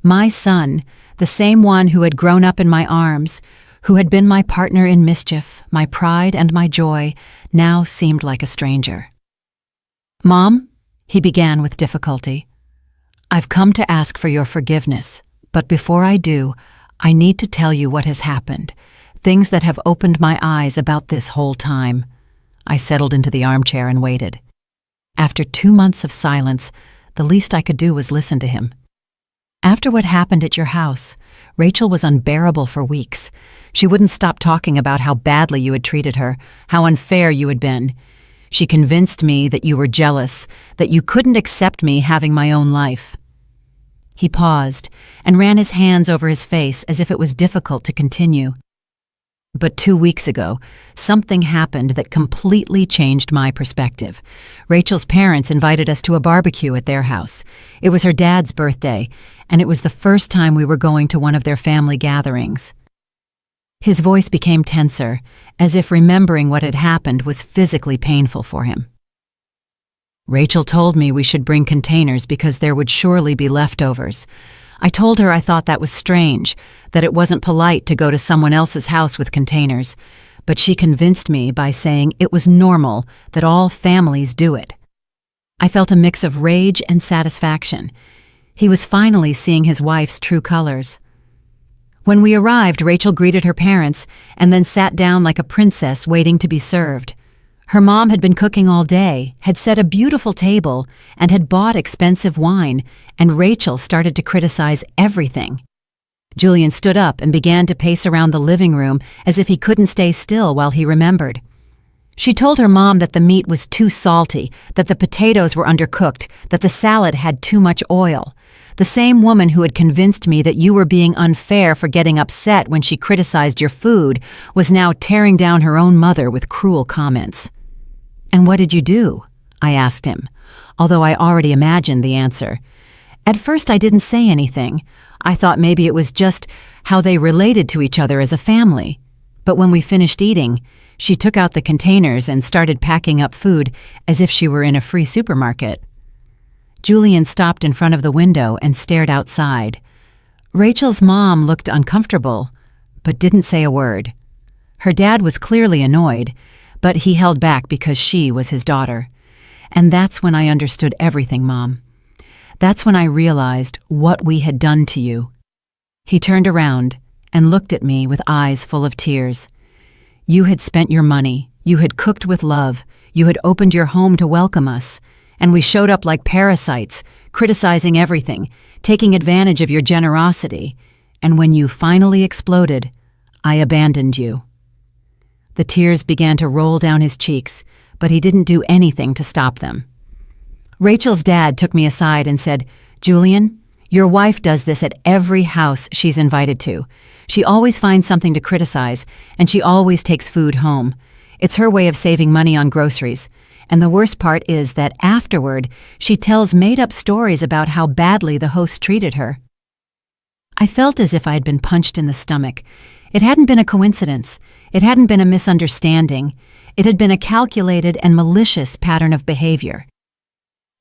My son, the same one who had grown up in my arms, who had been my partner in mischief, my pride and my joy, now seemed like a stranger. "Mom," he began with difficulty, "I've come to ask for your forgiveness, but before I do, I need to tell you what has happened, things that have opened my eyes about this whole time." I settled into the armchair and waited. After 2 months of silence, the least I could do was listen to him. "After what happened at your house, Rachel was unbearable for weeks. She wouldn't stop talking about how badly you had treated her, how unfair you had been. She convinced me that you were jealous, that you couldn't accept me having my own life." He paused and ran his hands over his face as if it was difficult to continue. "But 2 weeks ago, something happened that completely changed my perspective. Rachel's parents invited us to a barbecue at their house. It was her dad's birthday, and it was the first time we were going to one of their family gatherings." His voice became tenser, as if remembering what had happened was physically painful for him. "Rachel told me we should bring containers because there would surely be leftovers. I told her I thought that was strange, that it wasn't polite to go to someone else's house with containers, but she convinced me by saying it was normal, that all families do it." I felt a mix of rage and satisfaction. He was finally seeing his wife's true colors. When we arrived, Rachel greeted her parents and then sat down like a princess waiting to be served. Her mom had been cooking all day, had set a beautiful table, and had bought expensive wine, and Rachel started to criticize everything. Julian stood up and began to pace around the living room as if he couldn't stay still while he remembered. She told her mom that the meat was too salty, that the potatoes were undercooked, that the salad had too much oil. The same woman who had convinced me that you were being unfair for getting upset when she criticized your food was now tearing down her own mother with cruel comments. "And what did you do?" I asked him, although I already imagined the answer. At first I didn't say anything. I thought maybe it was just how they related to each other as a family. But when we finished eating, she took out the containers and started packing up food as if she were in a free supermarket. Julian stopped in front of the window and stared outside. Rachel's mom looked uncomfortable, but didn't say a word. Her dad was clearly annoyed, but he held back because she was his daughter. And that's when I understood everything, Mom. That's when I realized what we had done to you. He turned around and looked at me with eyes full of tears. You had spent your money, you had cooked with love, you had opened your home to welcome us, and we showed up like parasites, criticizing everything, taking advantage of your generosity, and when you finally exploded, I abandoned you. The tears began to roll down his cheeks, but he didn't do anything to stop them. Rachel's dad took me aside and said, "Julian, your wife does this at every house she's invited to. She always finds something to criticize, and she always takes food home. It's her way of saving money on groceries. And the worst part is that afterward, she tells made-up stories about how badly the host treated her." I felt as if I had been punched in the stomach. It hadn't been a coincidence. It hadn't been a misunderstanding. It had been a calculated and malicious pattern of behavior.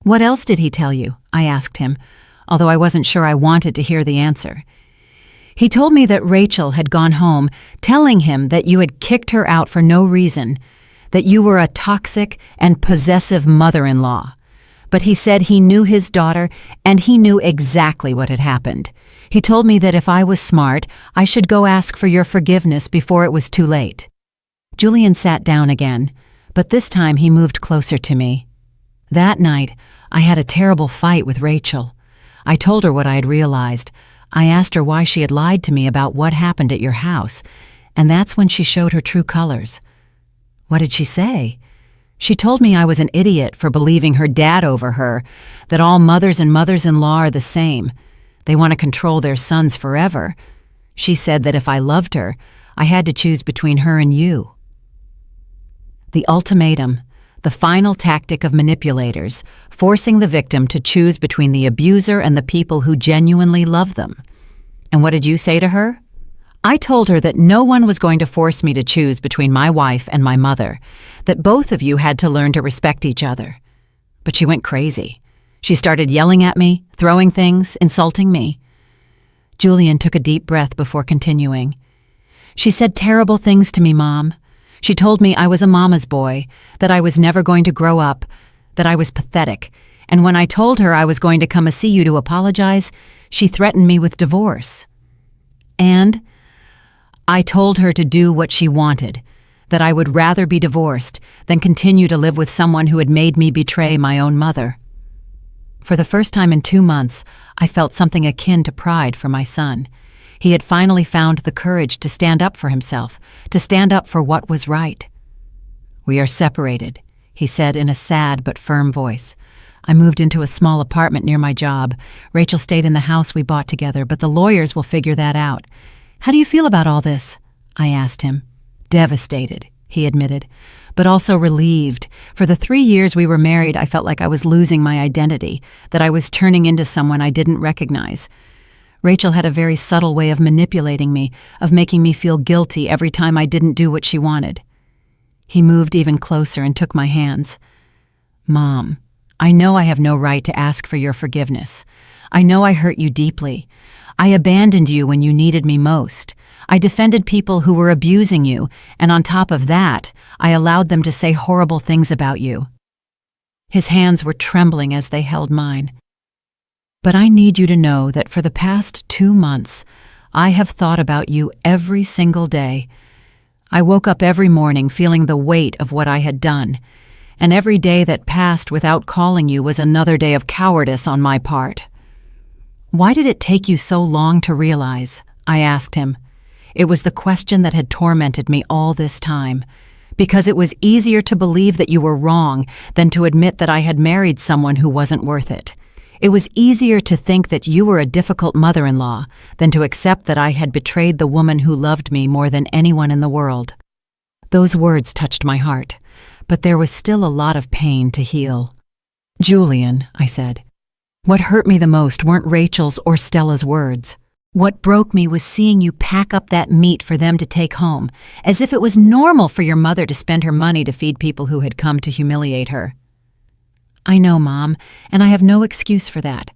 "What else did he tell you?" I asked him, although I wasn't sure I wanted to hear the answer. "He told me that Rachel had gone home, telling him that you had kicked her out for no reason, that you were a toxic and possessive mother-in-law. But he said he knew his daughter and he knew exactly what had happened. He told me that if I was smart, I should go ask for your forgiveness before it was too late." Julian sat down again, but this time he moved closer to me. That night, I had a terrible fight with Rachel. I told her what I had realized. I asked her why she had lied to me about what happened at your house, and that's when she showed her true colors. What did she say? She told me I was an idiot for believing her dad over her, that all mothers and mothers-in-law are the same. They want to control their sons forever. She said that if I loved her, I had to choose between her and you. The ultimatum, the final tactic of manipulators, forcing the victim to choose between the abuser and the people who genuinely love them. And what did you say to her? I told her that no one was going to force me to choose between my wife and my mother, that both of you had to learn to respect each other. But she went crazy. She started yelling at me, throwing things, insulting me. Julian took a deep breath before continuing. She said terrible things to me, Mom. She told me I was a mama's boy, that I was never going to grow up, that I was pathetic, and when I told her I was going to come see you to apologize, she threatened me with divorce. And I told her to do what she wanted, that I would rather be divorced than continue to live with someone who had made me betray my own mother. For the first time in 2 months, I felt something akin to pride for my son. He had finally found the courage to stand up for himself, to stand up for what was right. "We are separated," he said in a sad but firm voice. "I moved into a small apartment near my job. Rachel stayed in the house we bought together, but the lawyers will figure that out. How do you feel about all this?" I asked him. "Devastated," he admitted, but also relieved. For the 3 years we were married, I felt like I was losing my identity, that I was turning into someone I didn't recognize. Rachel had a very subtle way of manipulating me, of making me feel guilty every time I didn't do what she wanted. He moved even closer and took my hands. "Mom, I know I have no right to ask for your forgiveness. I know I hurt you deeply. I abandoned you when you needed me most. I defended people who were abusing you, and on top of that, I allowed them to say horrible things about you." His hands were trembling as they held mine. "But I need you to know that for the past 2 months, I have thought about you every single day. I woke up every morning feeling the weight of what I had done, and every day that passed without calling you was another day of cowardice on my part." "Why did it take you so long to realize?" I asked him. It was the question that had tormented me all this time. Because it was easier to believe that you were wrong than to admit that I had married someone who wasn't worth it. It was easier to think that you were a difficult mother-in-law than to accept that I had betrayed the woman who loved me more than anyone in the world. Those words touched my heart, but there was still a lot of pain to heal. "Julian," I said, "what hurt me the most weren't Rachel's or Stella's words. What broke me was seeing you pack up that meat for them to take home, as if it was normal for your mother to spend her money to feed people who had come to humiliate her." "I know, Mom, and I have no excuse for that.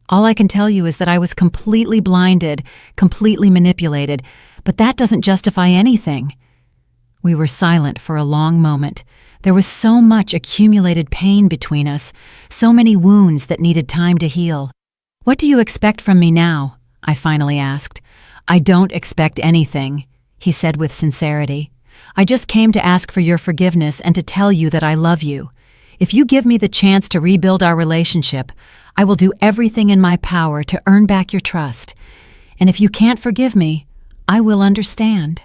All I can tell you is that I was completely blinded, completely manipulated, but that doesn't justify anything." We were silent for a long moment. There was so much accumulated pain between us, so many wounds that needed time to heal. "What do you expect from me now?" I finally asked. "I don't expect anything," he said with sincerity. "I just came to ask for your forgiveness and to tell you that I love you. If you give me the chance to rebuild our relationship, I will do everything in my power to earn back your trust. And if you can't forgive me, I will understand."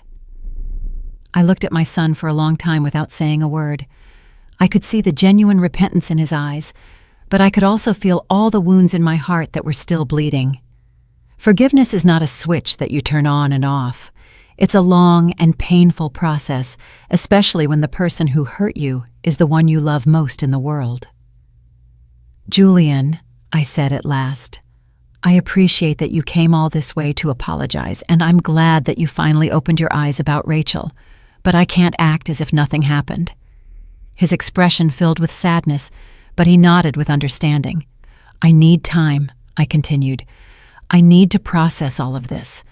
I looked at my son for a long time without saying a word. I could see the genuine repentance in his eyes, but I could also feel all the wounds in my heart that were still bleeding. Forgiveness is not a switch that you turn on and off. It's a long and painful process, especially when the person who hurt you is the one you love most in the world. "Julian," I said at last, "I appreciate that you came all this way to apologize, and I'm glad that you finally opened your eyes about Rachel, but I can't act as if nothing happened." His expression filled with sadness, but he nodded with understanding. "I need time," I continued. "I need to process all of this.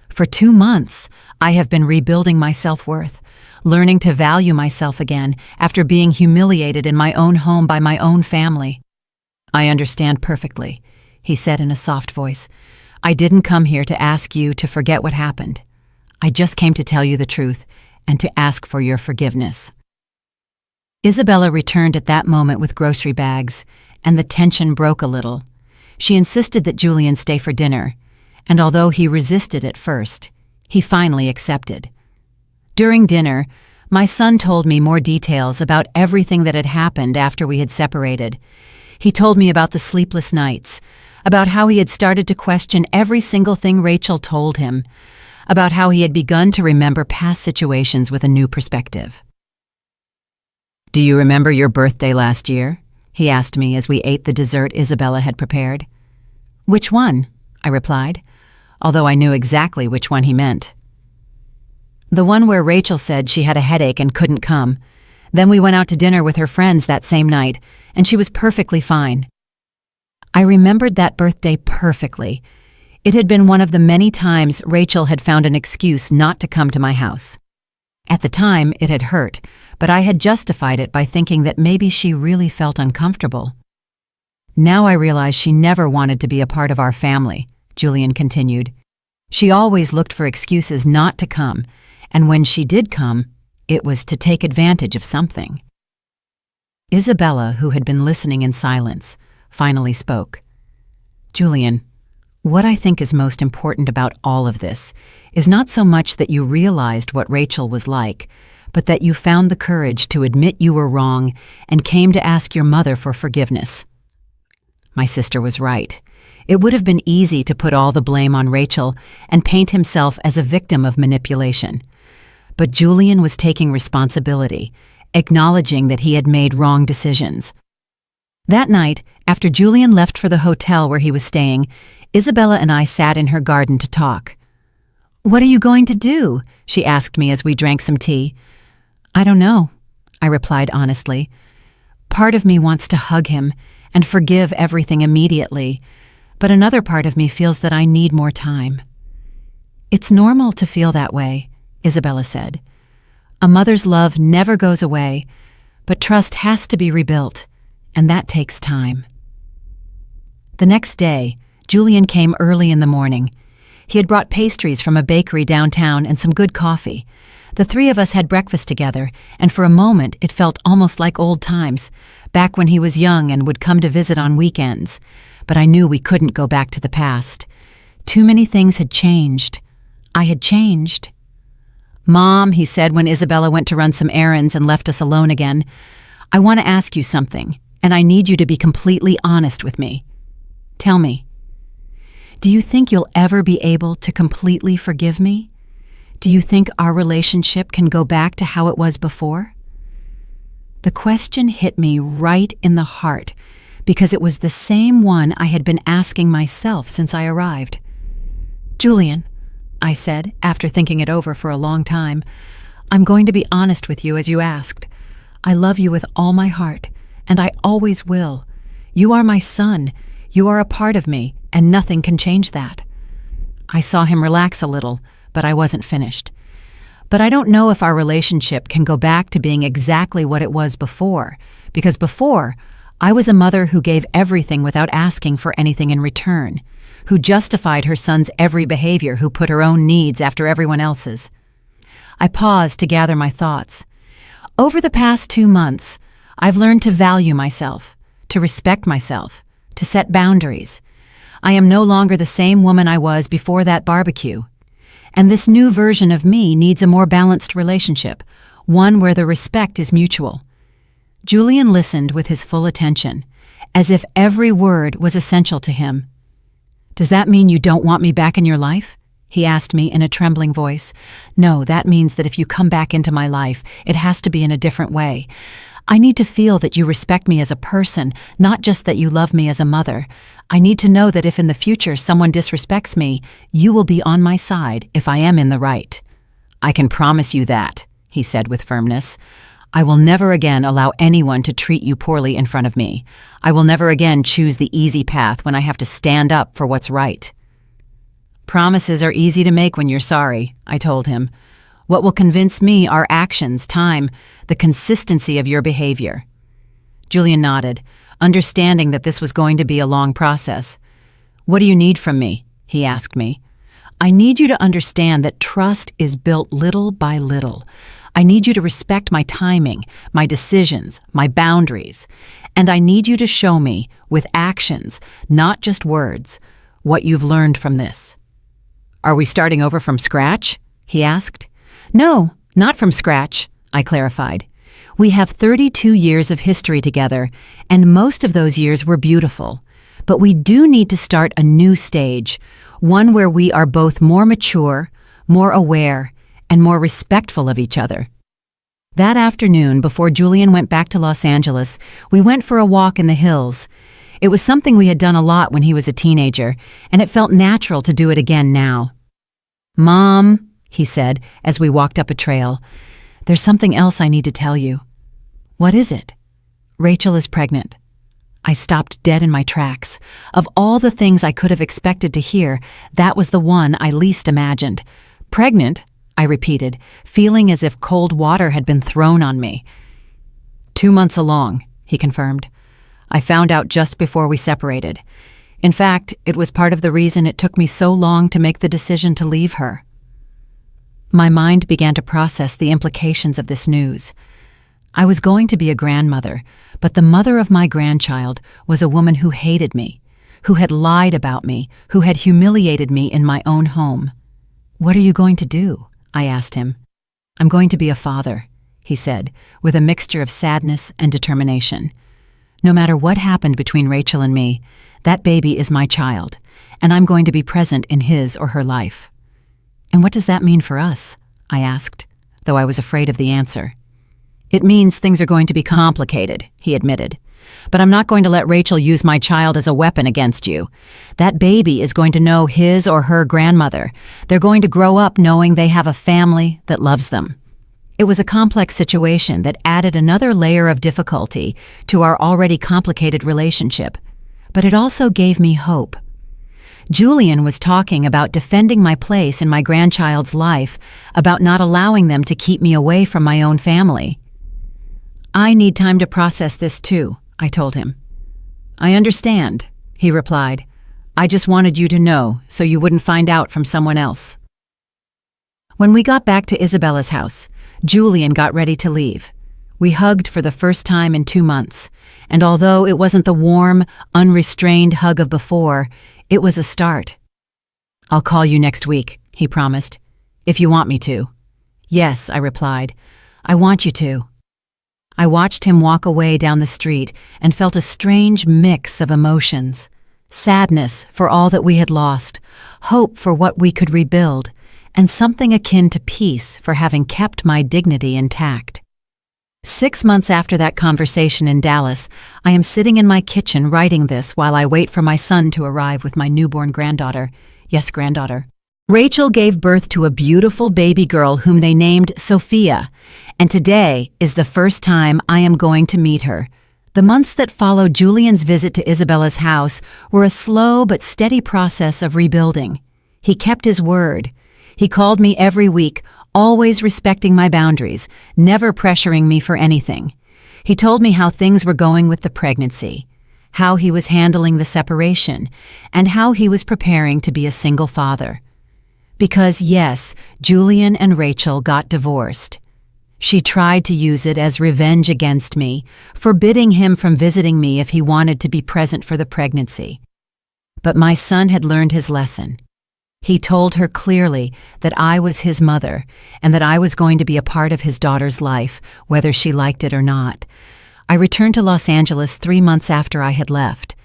For 2 months, I have been rebuilding my self-worth, learning to value myself again after being humiliated in my own home by my own family." "I understand perfectly," he said in a soft voice. "I didn't come here to ask you to forget what happened. I just came to tell you the truth and to ask for your forgiveness." Isabella returned at that moment with grocery bags, and the tension broke a little. She insisted that Julian stay for dinner, and although he resisted at first, he finally accepted. During dinner, my son told me more details about everything that had happened after we had separated. He told me about the sleepless nights, about how he had started to question every single thing Rachel told him, about how he had begun to remember past situations with a new perspective. "Do you remember your birthday last year?" he asked me as we ate the dessert Isabella had prepared. "Which one?" I replied, although I knew exactly which one he meant. "The one where Rachel said she had a headache and couldn't come. Then we went out to dinner with her friends that same night, and she was perfectly fine." I remembered that birthday perfectly. It had been one of the many times Rachel had found an excuse not to come to my house. At the time, it had hurt, but I had justified it by thinking that maybe she really felt uncomfortable. "Now I realize she never wanted to be a part of our family," Julian continued. "She always looked for excuses not to come, and when she did come, it was to take advantage of something." Isabella, who had been listening in silence, finally spoke. "Julian, what I think is most important about all of this is not so much that you realized what Rachel was like, but that you found the courage to admit you were wrong and came to ask your mother for forgiveness. My sister was right. It would have been easy to put all the blame on Rachel and paint himself as a victim of manipulation. But Julian was taking responsibility, acknowledging that he had made wrong decisions. That night, after Julian left for the hotel where he was staying, Isabella and I sat in her garden to talk. "What are you going to do?" she asked me as we drank some tea. "I don't know," I replied honestly. "Part of me wants to hug him and forgive everything immediately, but another part of me feels that I need more time." "It's normal to feel that way," Isabella said. "A mother's love never goes away, but trust has to be rebuilt, and that takes time." The next day, Julian came early in the morning. He had brought pastries from a bakery downtown and some good coffee. The three of us had breakfast together, and for a moment it felt almost like old times, back when he was young and would come to visit on weekends. But I knew we couldn't go back to the past. Too many things had changed. I had changed. "Mom," he said when Isabella went to run some errands and left us alone again, "I want to ask you something, and I need you to be completely honest with me. Tell me, do you think you'll ever be able to completely forgive me? Do you think our relationship can go back to how it was before?" The question hit me right in the heart because it was the same one I had been asking myself since I arrived. "Julian," I said, after thinking it over for a long time, "I'm going to be honest with you as you asked. I love you with all my heart, and I always will. You are my son. You are a part of me, and nothing can change that." I saw him relax a little, but I wasn't finished. "But I don't know if our relationship can go back to being exactly what it was before, because before, I was a mother who gave everything without asking for anything in return, who justified her son's every behavior, who put her own needs after everyone else's." I paused to gather my thoughts. Over the past 2 months, I've learned to value myself, to respect myself, to set boundaries. I am no longer the same woman I was before that barbecue. And this new version of me needs a more balanced relationship, one where the respect is mutual. Julian listened with his full attention, as if every word was essential to him. "Does that mean you don't want me back in your life?" he asked me in a trembling voice. "No, that means that if you come back into my life, it has to be in a different way. I need to feel that you respect me as a person, not just that you love me as a mother. I need to know that if in the future someone disrespects me, you will be on my side if I am in the right." "I can promise you that," he said with firmness. "I will never again allow anyone to treat you poorly in front of me. I will never again choose the easy path when I have to stand up for what's right." "Promises are easy to make when you're sorry," I told him. "What will convince me are actions, time, the consistency of your behavior." Julian nodded, understanding that this was going to be a long process. "What do you need from me?" he asked me. "I need you to understand that trust is built little by little. I need you to respect my timing, my decisions, my boundaries. And I need you to show me, with actions, not just words, what you've learned from this." "Are we starting over from scratch?" he asked. "No, not from scratch," I clarified. "We have 32 years of history together, and most of those years were beautiful. But we do need to start a new stage, one where we are both more mature, more aware, and more respectful of each other." That afternoon, before Julian went back to Los Angeles, we went for a walk in the hills. It was something we had done a lot when he was a teenager, and it felt natural to do it again now. "Mom," he said as we walked up a trail, "there's something else I need to tell you." "What is it?" "Rachel is pregnant." I stopped dead in my tracks. Of all the things I could have expected to hear, that was the one I least imagined. "Pregnant?" I repeated, feeling as if cold water had been thrown on me. 2 months along, he confirmed. I found out just before we separated. In fact, it was part of the reason it took me so long to make the decision to leave her. My mind began to process the implications of this news. I was going to be a grandmother, but the mother of my grandchild was a woman who hated me, who had lied about me, who had humiliated me in my own home. "What are you going to do?" I asked him. "I'm going to be a father," he said, with a mixture of sadness and determination. "No matter what happened between Rachel and me, that baby is my child, and I'm going to be present in his or her life." "And what does that mean for us?" I asked, though I was afraid of the answer. "It means things are going to be complicated," he admitted. "But I'm not going to let Rachel use my child as a weapon against you. That baby is going to know his or her grandmother. They're going to grow up knowing they have a family that loves them." It was a complex situation that added another layer of difficulty to our already complicated relationship, but it also gave me hope. Julian was talking about defending my place in my grandchild's life, about not allowing them to keep me away from my own family. "I need time to process this too," I told him. "I understand," he replied. "I just wanted you to know so you wouldn't find out from someone else." When we got back to Isabella's house, Julian got ready to leave. We hugged for the first time in 2 months, and although it wasn't the warm, unrestrained hug of before, it was a start. "I'll call you next week," he promised, "if you want me to." "Yes," I replied. "I want you to." I watched him walk away down the street and felt a strange mix of emotions. Sadness for all that we had lost, hope for what we could rebuild, and something akin to peace for having kept my dignity intact. 6 months after that conversation in Dallas, I am sitting in my kitchen writing this while I wait for my son to arrive with my newborn granddaughter. Yes, granddaughter. Rachel gave birth to a beautiful baby girl whom they named Sophia, and today is the first time I am going to meet her. The months that followed Julian's visit to Isabella's house were a slow but steady process of rebuilding. He kept his word. He called me every week, always respecting my boundaries, never pressuring me for anything. He told me how things were going with the pregnancy, how he was handling the separation, and how he was preparing to be a single father. Because yes, Julian and Rachel got divorced. She tried to use it as revenge against me, forbidding him from visiting me if he wanted to be present for the pregnancy. But my son had learned his lesson. He told her clearly that I was his mother and that I was going to be a part of his daughter's life, whether she liked it or not. I returned to Los Angeles 3 months after I had left.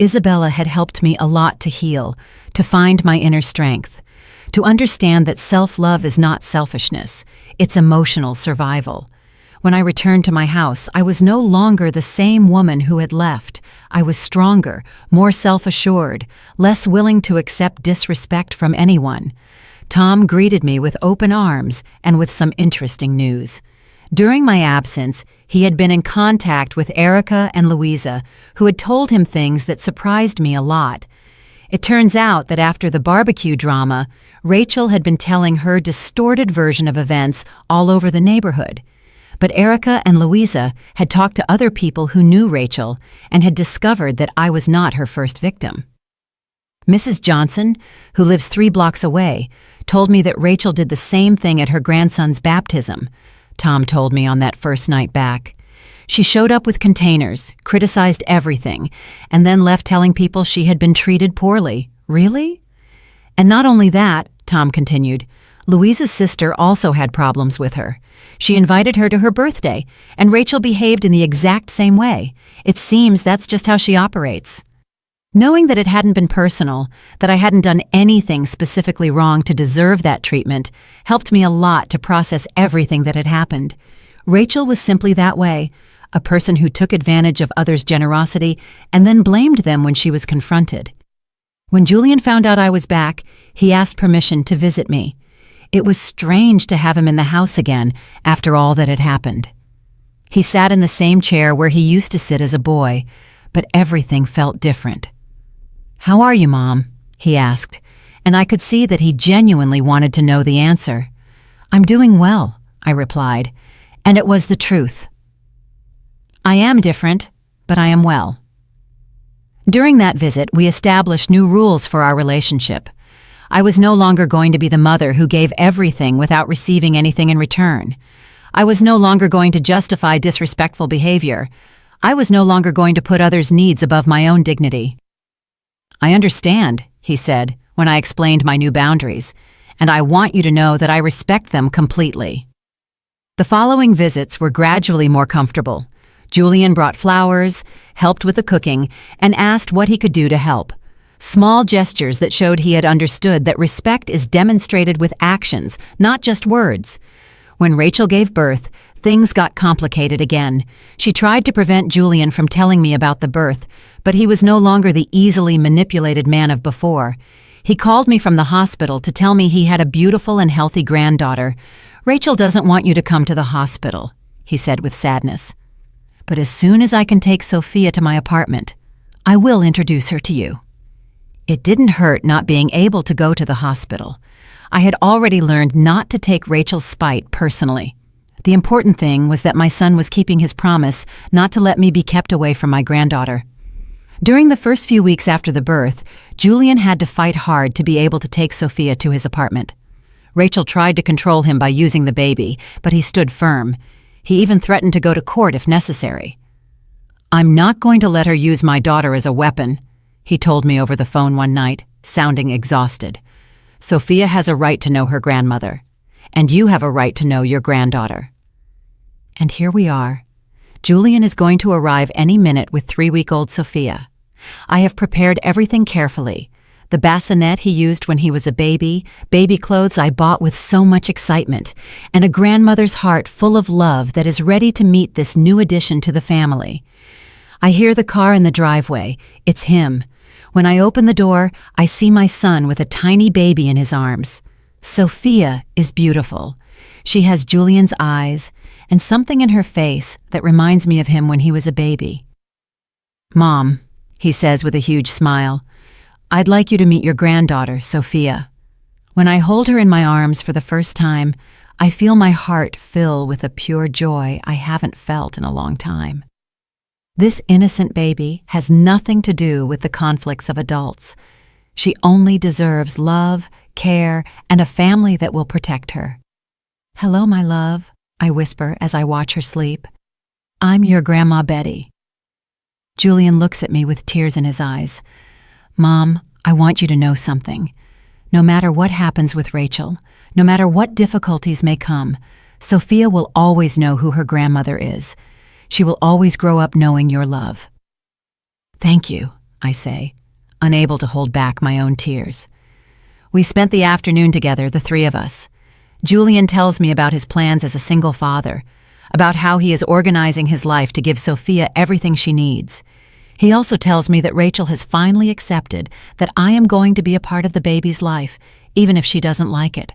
Isabella had helped me a lot to heal, to find my inner strength, to understand that self-love is not selfishness, it's emotional survival. When I returned to my house, I was no longer the same woman who had left. I was stronger, more self-assured, less willing to accept disrespect from anyone. Tom greeted me with open arms and with some interesting news. During my absence, he had been in contact with Erica and Louisa, who had told him things that surprised me a lot. It turns out that after the barbecue drama, Rachel had been telling her distorted version of events all over the neighborhood. But Erica and Louisa had talked to other people who knew Rachel and had discovered that I was not her first victim. Mrs. Johnson, who lives 3 blocks away, told me that Rachel did the same thing at her grandson's baptism, Tom told me on that first night back. She showed up with containers, criticized everything, and then left telling people she had been treated poorly. Really? And not only that, Tom continued, Louisa's sister also had problems with her. She invited her to her birthday, and Rachel behaved in the exact same way. It seems that's just how she operates. Knowing that it hadn't been personal, that I hadn't done anything specifically wrong to deserve that treatment, helped me a lot to process everything that had happened. Rachel was simply that way, a person who took advantage of others' generosity and then blamed them when she was confronted. When Julian found out I was back, he asked permission to visit me. It was strange to have him in the house again after all that had happened. He sat in the same chair where he used to sit as a boy, but everything felt different. "How are you, Mom?" he asked, and I could see that he genuinely wanted to know the answer. "I'm doing well," I replied, and it was the truth. I am different, but I am well. During that visit, we established new rules for our relationship. I was no longer going to be the mother who gave everything without receiving anything in return. I was no longer going to justify disrespectful behavior. I was no longer going to put others' needs above my own dignity. "I understand," he said, when I explained my new boundaries, "and I want you to know that I respect them completely." The following visits were gradually more comfortable. Julian brought flowers, helped with the cooking, and asked what he could do to help. Small gestures that showed he had understood that respect is demonstrated with actions, not just words. When Rachel gave birth, things got complicated again. She tried to prevent Julian from telling me about the birth, but he was no longer the easily manipulated man of before. He called me from the hospital to tell me he had a beautiful and healthy granddaughter. "Rachel doesn't want you to come to the hospital," he said with sadness. "But as soon as I can take Sophia to my apartment, I will introduce her to you." It didn't hurt not being able to go to the hospital. I had already learned not to take Rachel's spite personally. The important thing was that my son was keeping his promise not to let me be kept away from my granddaughter. During the first few weeks after the birth, Julian had to fight hard to be able to take Sophia to his apartment. Rachel tried to control him by using the baby, but he stood firm. He even threatened to go to court if necessary. "I'm not going to let her use my daughter as a weapon," he told me over the phone one night, sounding exhausted. "Sophia has a right to know her grandmother. and you have a right to know your granddaughter." And here we are. Julian is going to arrive any minute with 3-week-old Sophia. I have prepared everything carefully. The bassinet he used when he was a baby clothes I bought with so much excitement, and a grandmother's heart full of love that is ready to meet this new addition to the family. I hear the car in the driveway. It's him. When I open the door, I see my son with a tiny baby in his arms. Sophia is beautiful. She has Julian's eyes and something in her face that reminds me of him when he was a baby. "Mom," he says with a huge smile, "I'd like you to meet your granddaughter, Sophia." When I hold her in my arms for the first time, I feel my heart fill with a pure joy I haven't felt in a long time. This innocent baby has nothing to do with the conflicts of adults. She only deserves love, care, and a family that will protect her. "Hello, my love," I whisper as I watch her sleep. "I'm your Grandma Betty." Julian looks at me with tears in his eyes. "Mom, I want you to know something. No matter what happens with Rachel, no matter what difficulties may come, Sophia will always know who her grandmother is. She will always grow up knowing your love." "Thank you," I say, unable to hold back my own tears. We spent the afternoon together, the three of us. Julian tells me about his plans as a single father, about how he is organizing his life to give Sophia everything she needs. He also tells me that Rachel has finally accepted that I am going to be a part of the baby's life, even if she doesn't like it.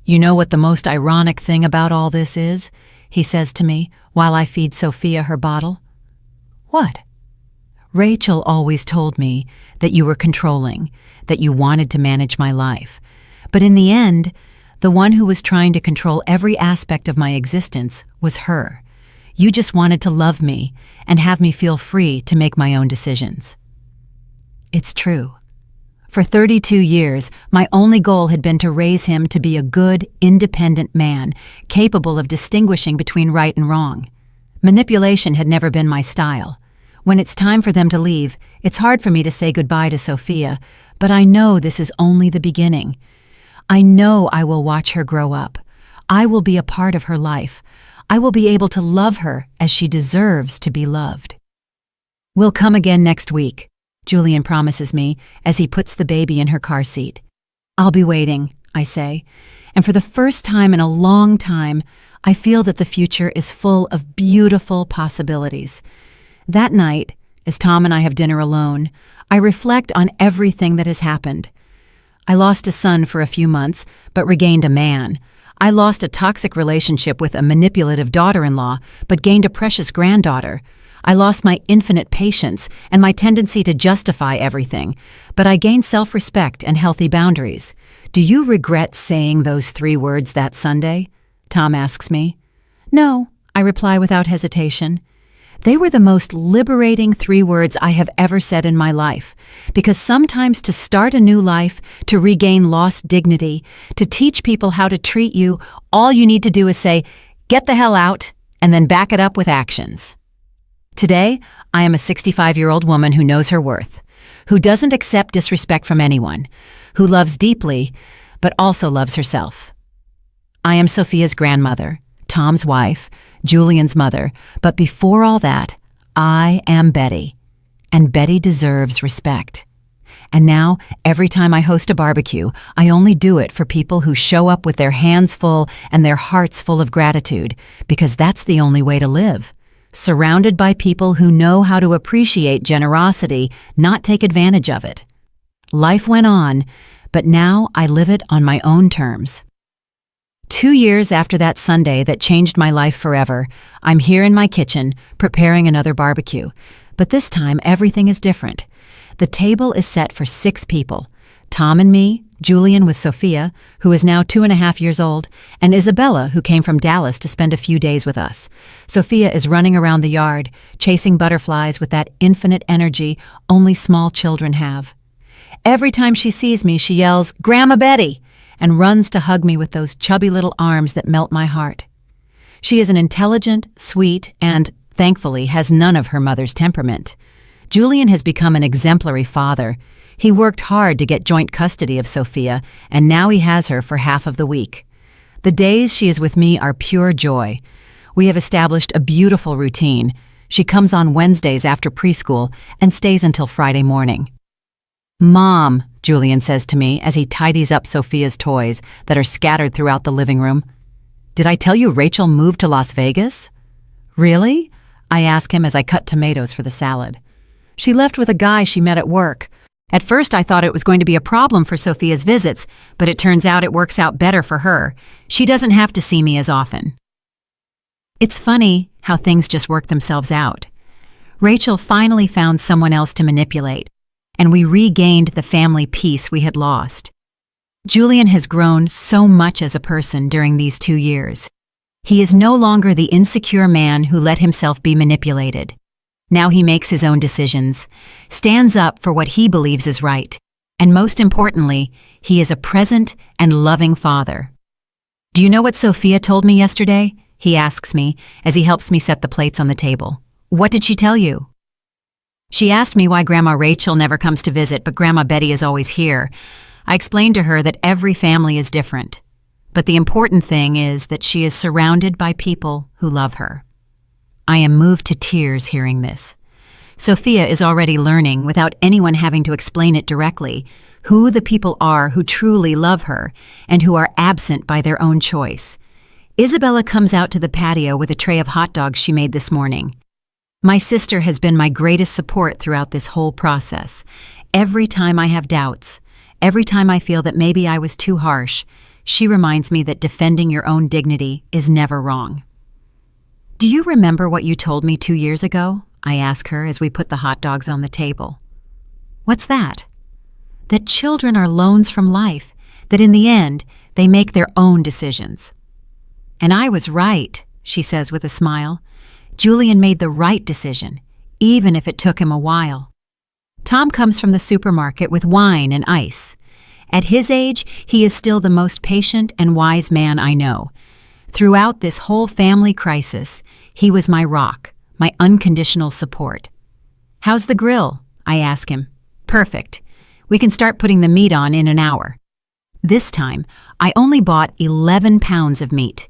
"You know what the most ironic thing about all this is?" he says to me while I feed Sophia her bottle. "What?" "Rachel always told me that you were controlling, that you wanted to manage my life. But in the end, the one who was trying to control every aspect of my existence was her. You just wanted to love me and have me feel free to make my own decisions." It's true. For 32 years, my only goal had been to raise him to be a good, independent man, capable of distinguishing between right and wrong. Manipulation had never been my style. When it's time for them to leave, it's hard for me to say goodbye to Sophia, but I know this is only the beginning. I know I will watch her grow up. I will be a part of her life. I will be able to love her as she deserves to be loved. "We'll come again next week," Julian promises me as he puts the baby in her car seat. "I'll be waiting," I say, and for the first time in a long time, I feel that the future is full of beautiful possibilities. That night, as Tom and I have dinner alone, I reflect on everything that has happened. I lost a son for a few months, but regained a man. I lost a toxic relationship with a manipulative daughter-in-law, but gained a precious granddaughter. I lost my infinite patience and my tendency to justify everything, but I gained self-respect and healthy boundaries. "Do you regret saying those 3 words that Sunday?" Tom asks me. "No," I reply without hesitation. They were the most liberating 3 words I have ever said in my life, because sometimes to start a new life, to regain lost dignity, to teach people how to treat you, all you need to do is say, "Get the hell out," and then back it up with actions. Today, I am a 65-year-old woman who knows her worth, who doesn't accept disrespect from anyone, who loves deeply, but also loves herself. I am Sophia's grandmother, Tom's wife, Julian's mother, but before all that, I am Betty, and Betty deserves respect. And now, every time I host a barbecue, I only do it for people who show up with their hands full and their hearts full of gratitude, because that's the only way to live. Surrounded by people who know how to appreciate generosity, not take advantage of it. Life went on, but now I live it on my own terms. 2 years after that Sunday that changed my life forever, I'm here in my kitchen preparing another barbecue. But this time, everything is different. The table is set for 6 people. Tom and me, Julian with Sophia, who is now 2.5 years old, and Isabella, who came from Dallas to spend a few days with us. Sophia is running around the yard, chasing butterflies with that infinite energy only small children have. Every time she sees me, she yells, "Grandma Betty!" and runs to hug me with those chubby little arms that melt my heart. She is an intelligent, sweet, and, thankfully, has none of her mother's temperament. Julian has become an exemplary father. He worked hard to get joint custody of Sophia, and now he has her for half of the week. The days she is with me are pure joy. We have established a beautiful routine. She comes on Wednesdays after preschool and stays until Friday morning. "Mom," Julian says to me as he tidies up Sophia's toys that are scattered throughout the living room, "did I tell you Rachel moved to Las Vegas?" "Really?" I ask him as I cut tomatoes for the salad. "She left with a guy she met at work. At first I thought it was going to be a problem for Sophia's visits, but it turns out it works out better for her. She doesn't have to see me as often." It's funny how things just work themselves out. Rachel finally found someone else to manipulate, and we regained the family peace we had lost. Julian has grown so much as a person during these 2 years. He is no longer the insecure man who let himself be manipulated. Now he makes his own decisions, stands up for what he believes is right, and most importantly, he is a present and loving father. "Do you know what Sophia told me yesterday?" he asks me as he helps me set the plates on the table. "What did she tell you?" "She asked me why Grandma Rachel never comes to visit, but Grandma Betty is always here. I explained to her that every family is different, but the important thing is that she is surrounded by people who love her." I am moved to tears hearing this. Sophia is already learning, without anyone having to explain it directly, who the people are who truly love her and who are absent by their own choice. Isabella comes out to the patio with a tray of hot dogs she made this morning. My sister has been my greatest support throughout this whole process. Every time I have doubts, every time I feel that maybe I was too harsh, she reminds me that defending your own dignity is never wrong. "Do you remember what you told me 2 years ago?" I ask her as we put the hot dogs on the table. "What's that?" "That children are loans from life, that in the end, they make their own decisions." "And I was right," she says with a smile. "Julian made the right decision, even if it took him a while." Tom comes from the supermarket with wine and ice. At his age, he is still the most patient and wise man I know. Throughout this whole family crisis, he was my rock, my unconditional support. "How's the grill?" I ask him. "Perfect. We can start putting the meat on in an hour." This time, I only bought 11 pounds of meat.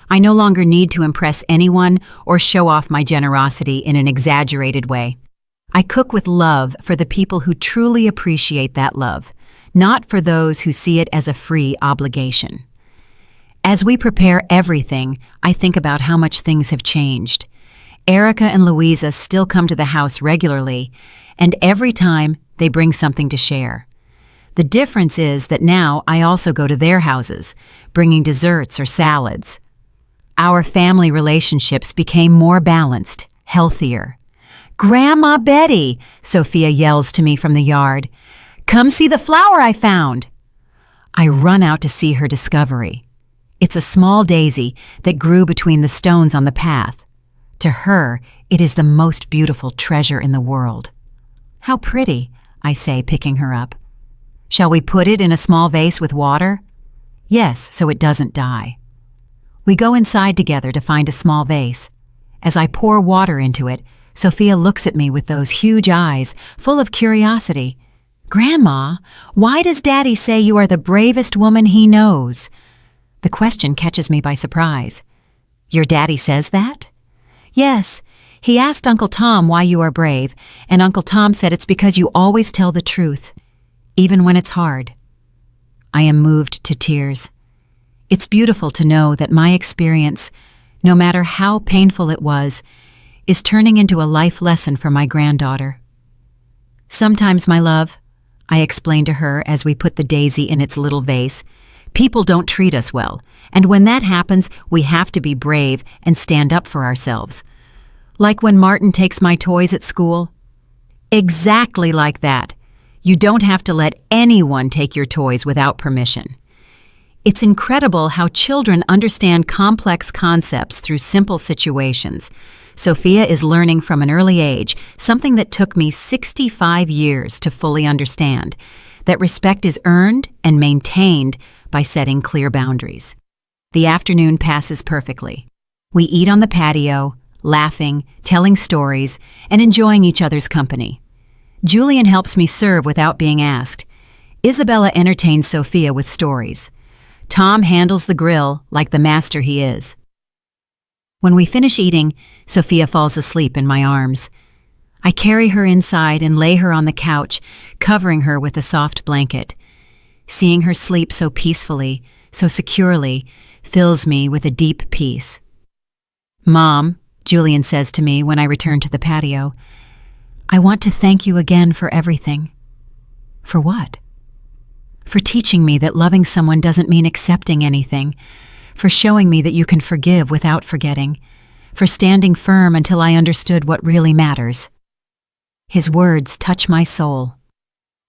I no longer need to impress anyone or show off my generosity in an exaggerated way. I cook with love for the people who truly appreciate that love, not for those who see it as a free obligation. As we prepare everything, I think about how much things have changed. Erica and Louisa still come to the house regularly, and every time they bring something to share. The difference is that now I also go to their houses, bringing desserts or salads. Our family relationships became more balanced, healthier. "Grandma Betty," Sophia yells to me from the yard. "Come see the flower I found." I run out to see her discovery. It's a small daisy that grew between the stones on the path. To her, it is the most beautiful treasure in the world. "How pretty," I say, picking her up. "Shall we put it in a small vase with water?" "Yes, so it doesn't die." We go inside together to find a small vase. As I pour water into it, Sophia looks at me with those huge eyes, full of curiosity. "Grandma, why does Daddy say you are the bravest woman he knows?" The question catches me by surprise. "Your daddy says that?" "Yes. He asked Uncle Tom why you are brave, and Uncle Tom said it's because you always tell the truth, even when it's hard." I am moved to tears. It's beautiful to know that my experience, no matter how painful it was, is turning into a life lesson for my granddaughter. "Sometimes, my love," I explain to her as we put the daisy in its little vase, "people don't treat us well, and when that happens, we have to be brave and stand up for ourselves. Like when Martin takes my toys at school." "Exactly like that. You don't have to let anyone take your toys without permission." It's incredible how children understand complex concepts through simple situations. Sophia is learning from an early age, something that took me 65 years to fully understand, that respect is earned and maintained by setting clear boundaries. The afternoon passes perfectly. We eat on the patio, laughing, telling stories, and enjoying each other's company. Julian helps me serve without being asked. Isabella entertains Sophia with stories. Tom handles the grill like the master he is. When we finish eating, Sophia falls asleep in my arms. I carry her inside and lay her on the couch, covering her with a soft blanket. Seeing her sleep so peacefully, so securely, fills me with a deep peace. "Mom," Julian says to me when I return to the patio, "I want to thank you again for everything." "For what?" "For teaching me that loving someone doesn't mean accepting anything, for showing me that you can forgive without forgetting, for standing firm until I understood what really matters." His words touch my soul.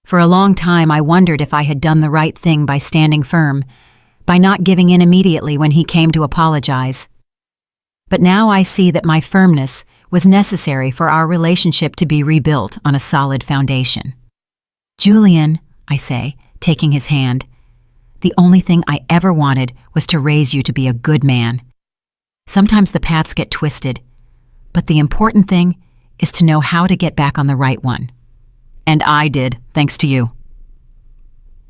For a long time I wondered if I had done the right thing by standing firm, by not giving in immediately when he came to apologize. But now I see that my firmness was necessary for our relationship to be rebuilt on a solid foundation. "Julian," I say, taking his hand, "the only thing I ever wanted was to raise you to be a good man. Sometimes the paths get twisted, but the important thing is to know how to get back on the right one. And I did, thanks to you."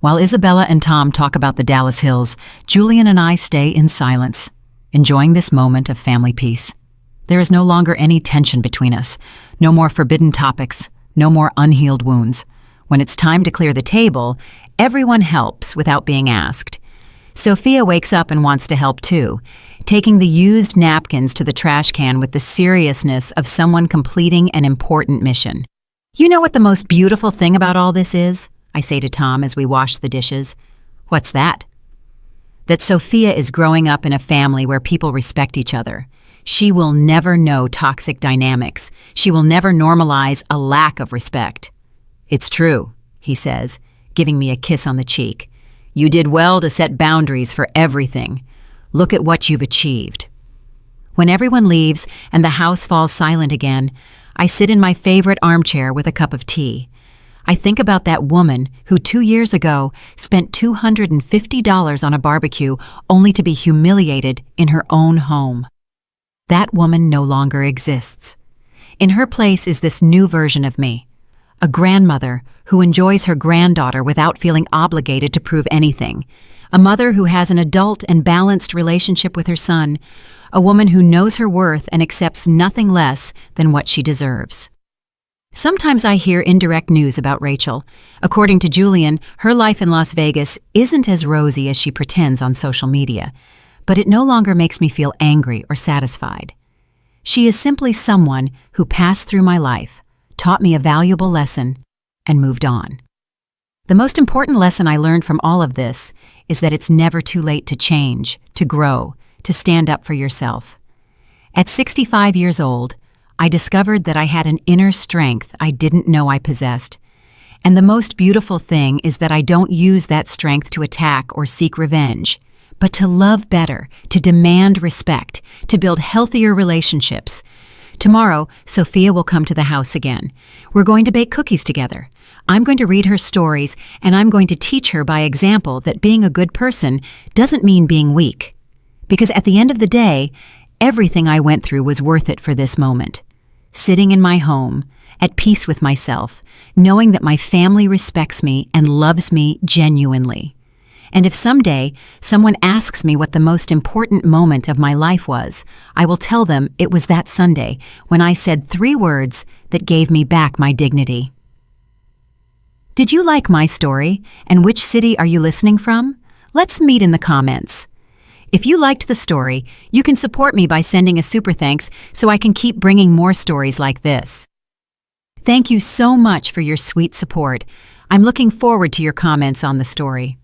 While Isabella and Tom talk about the Dallas Hills, Julian and I stay in silence, enjoying this moment of family peace. There is no longer any tension between us, no more forbidden topics, no more unhealed wounds. When it's time to clear the table, everyone helps without being asked. Sophia wakes up and wants to help too, taking the used napkins to the trash can with the seriousness of someone completing an important mission. "You know what the most beautiful thing about all this is?" I say to Tom as we wash the dishes. "What's that?" "That Sophia is growing up in a family where people respect each other. She will never know toxic dynamics. She will never normalize a lack of respect." "It's true," he says, giving me a kiss on the cheek. "You did well to set boundaries for everything. Look at what you've achieved." When everyone leaves and the house falls silent again, I sit in my favorite armchair with a cup of tea. I think about that woman who 2 years ago spent $250 on a barbecue only to be humiliated in her own home. That woman no longer exists. In her place is this new version of me, a grandmother who enjoys her granddaughter without feeling obligated to prove anything, a mother who has an adult and balanced relationship with her son, a woman who knows her worth and accepts nothing less than what she deserves. Sometimes I hear indirect news about Rachel. According to Julian, her life in Las Vegas isn't as rosy as she pretends on social media, but it no longer makes me feel angry or satisfied. She is simply someone who passed through my life, taught me a valuable lesson, and moved on. The most important lesson I learned from all of this is that it's never too late to change, to grow, to stand up for yourself. At 65 years old, I discovered that I had an inner strength I didn't know I possessed. And the most beautiful thing is that I don't use that strength to attack or seek revenge, but to love better, to demand respect, to build healthier relationships. Tomorrow, Sophia will come to the house again. We're going to bake cookies together. I'm going to read her stories, and I'm going to teach her by example that being a good person doesn't mean being weak. Because at the end of the day, everything I went through was worth it for this moment. Sitting in my home, at peace with myself, knowing that my family respects me and loves me genuinely. And if someday someone asks me what the most important moment of my life was, I will tell them it was that Sunday when I said 3 words that gave me back my dignity. Did you like my story? And which city are you listening from? Let's meet in the comments. If you liked the story, you can support me by sending a super thanks so I can keep bringing more stories like this. Thank you so much for your sweet support. I'm looking forward to your comments on the story.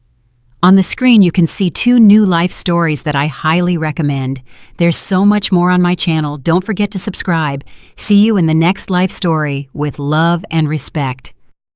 On the screen, you can see 2 new life stories that I highly recommend. There's so much more on my channel. Don't forget to subscribe. See you in the next life story with love and respect.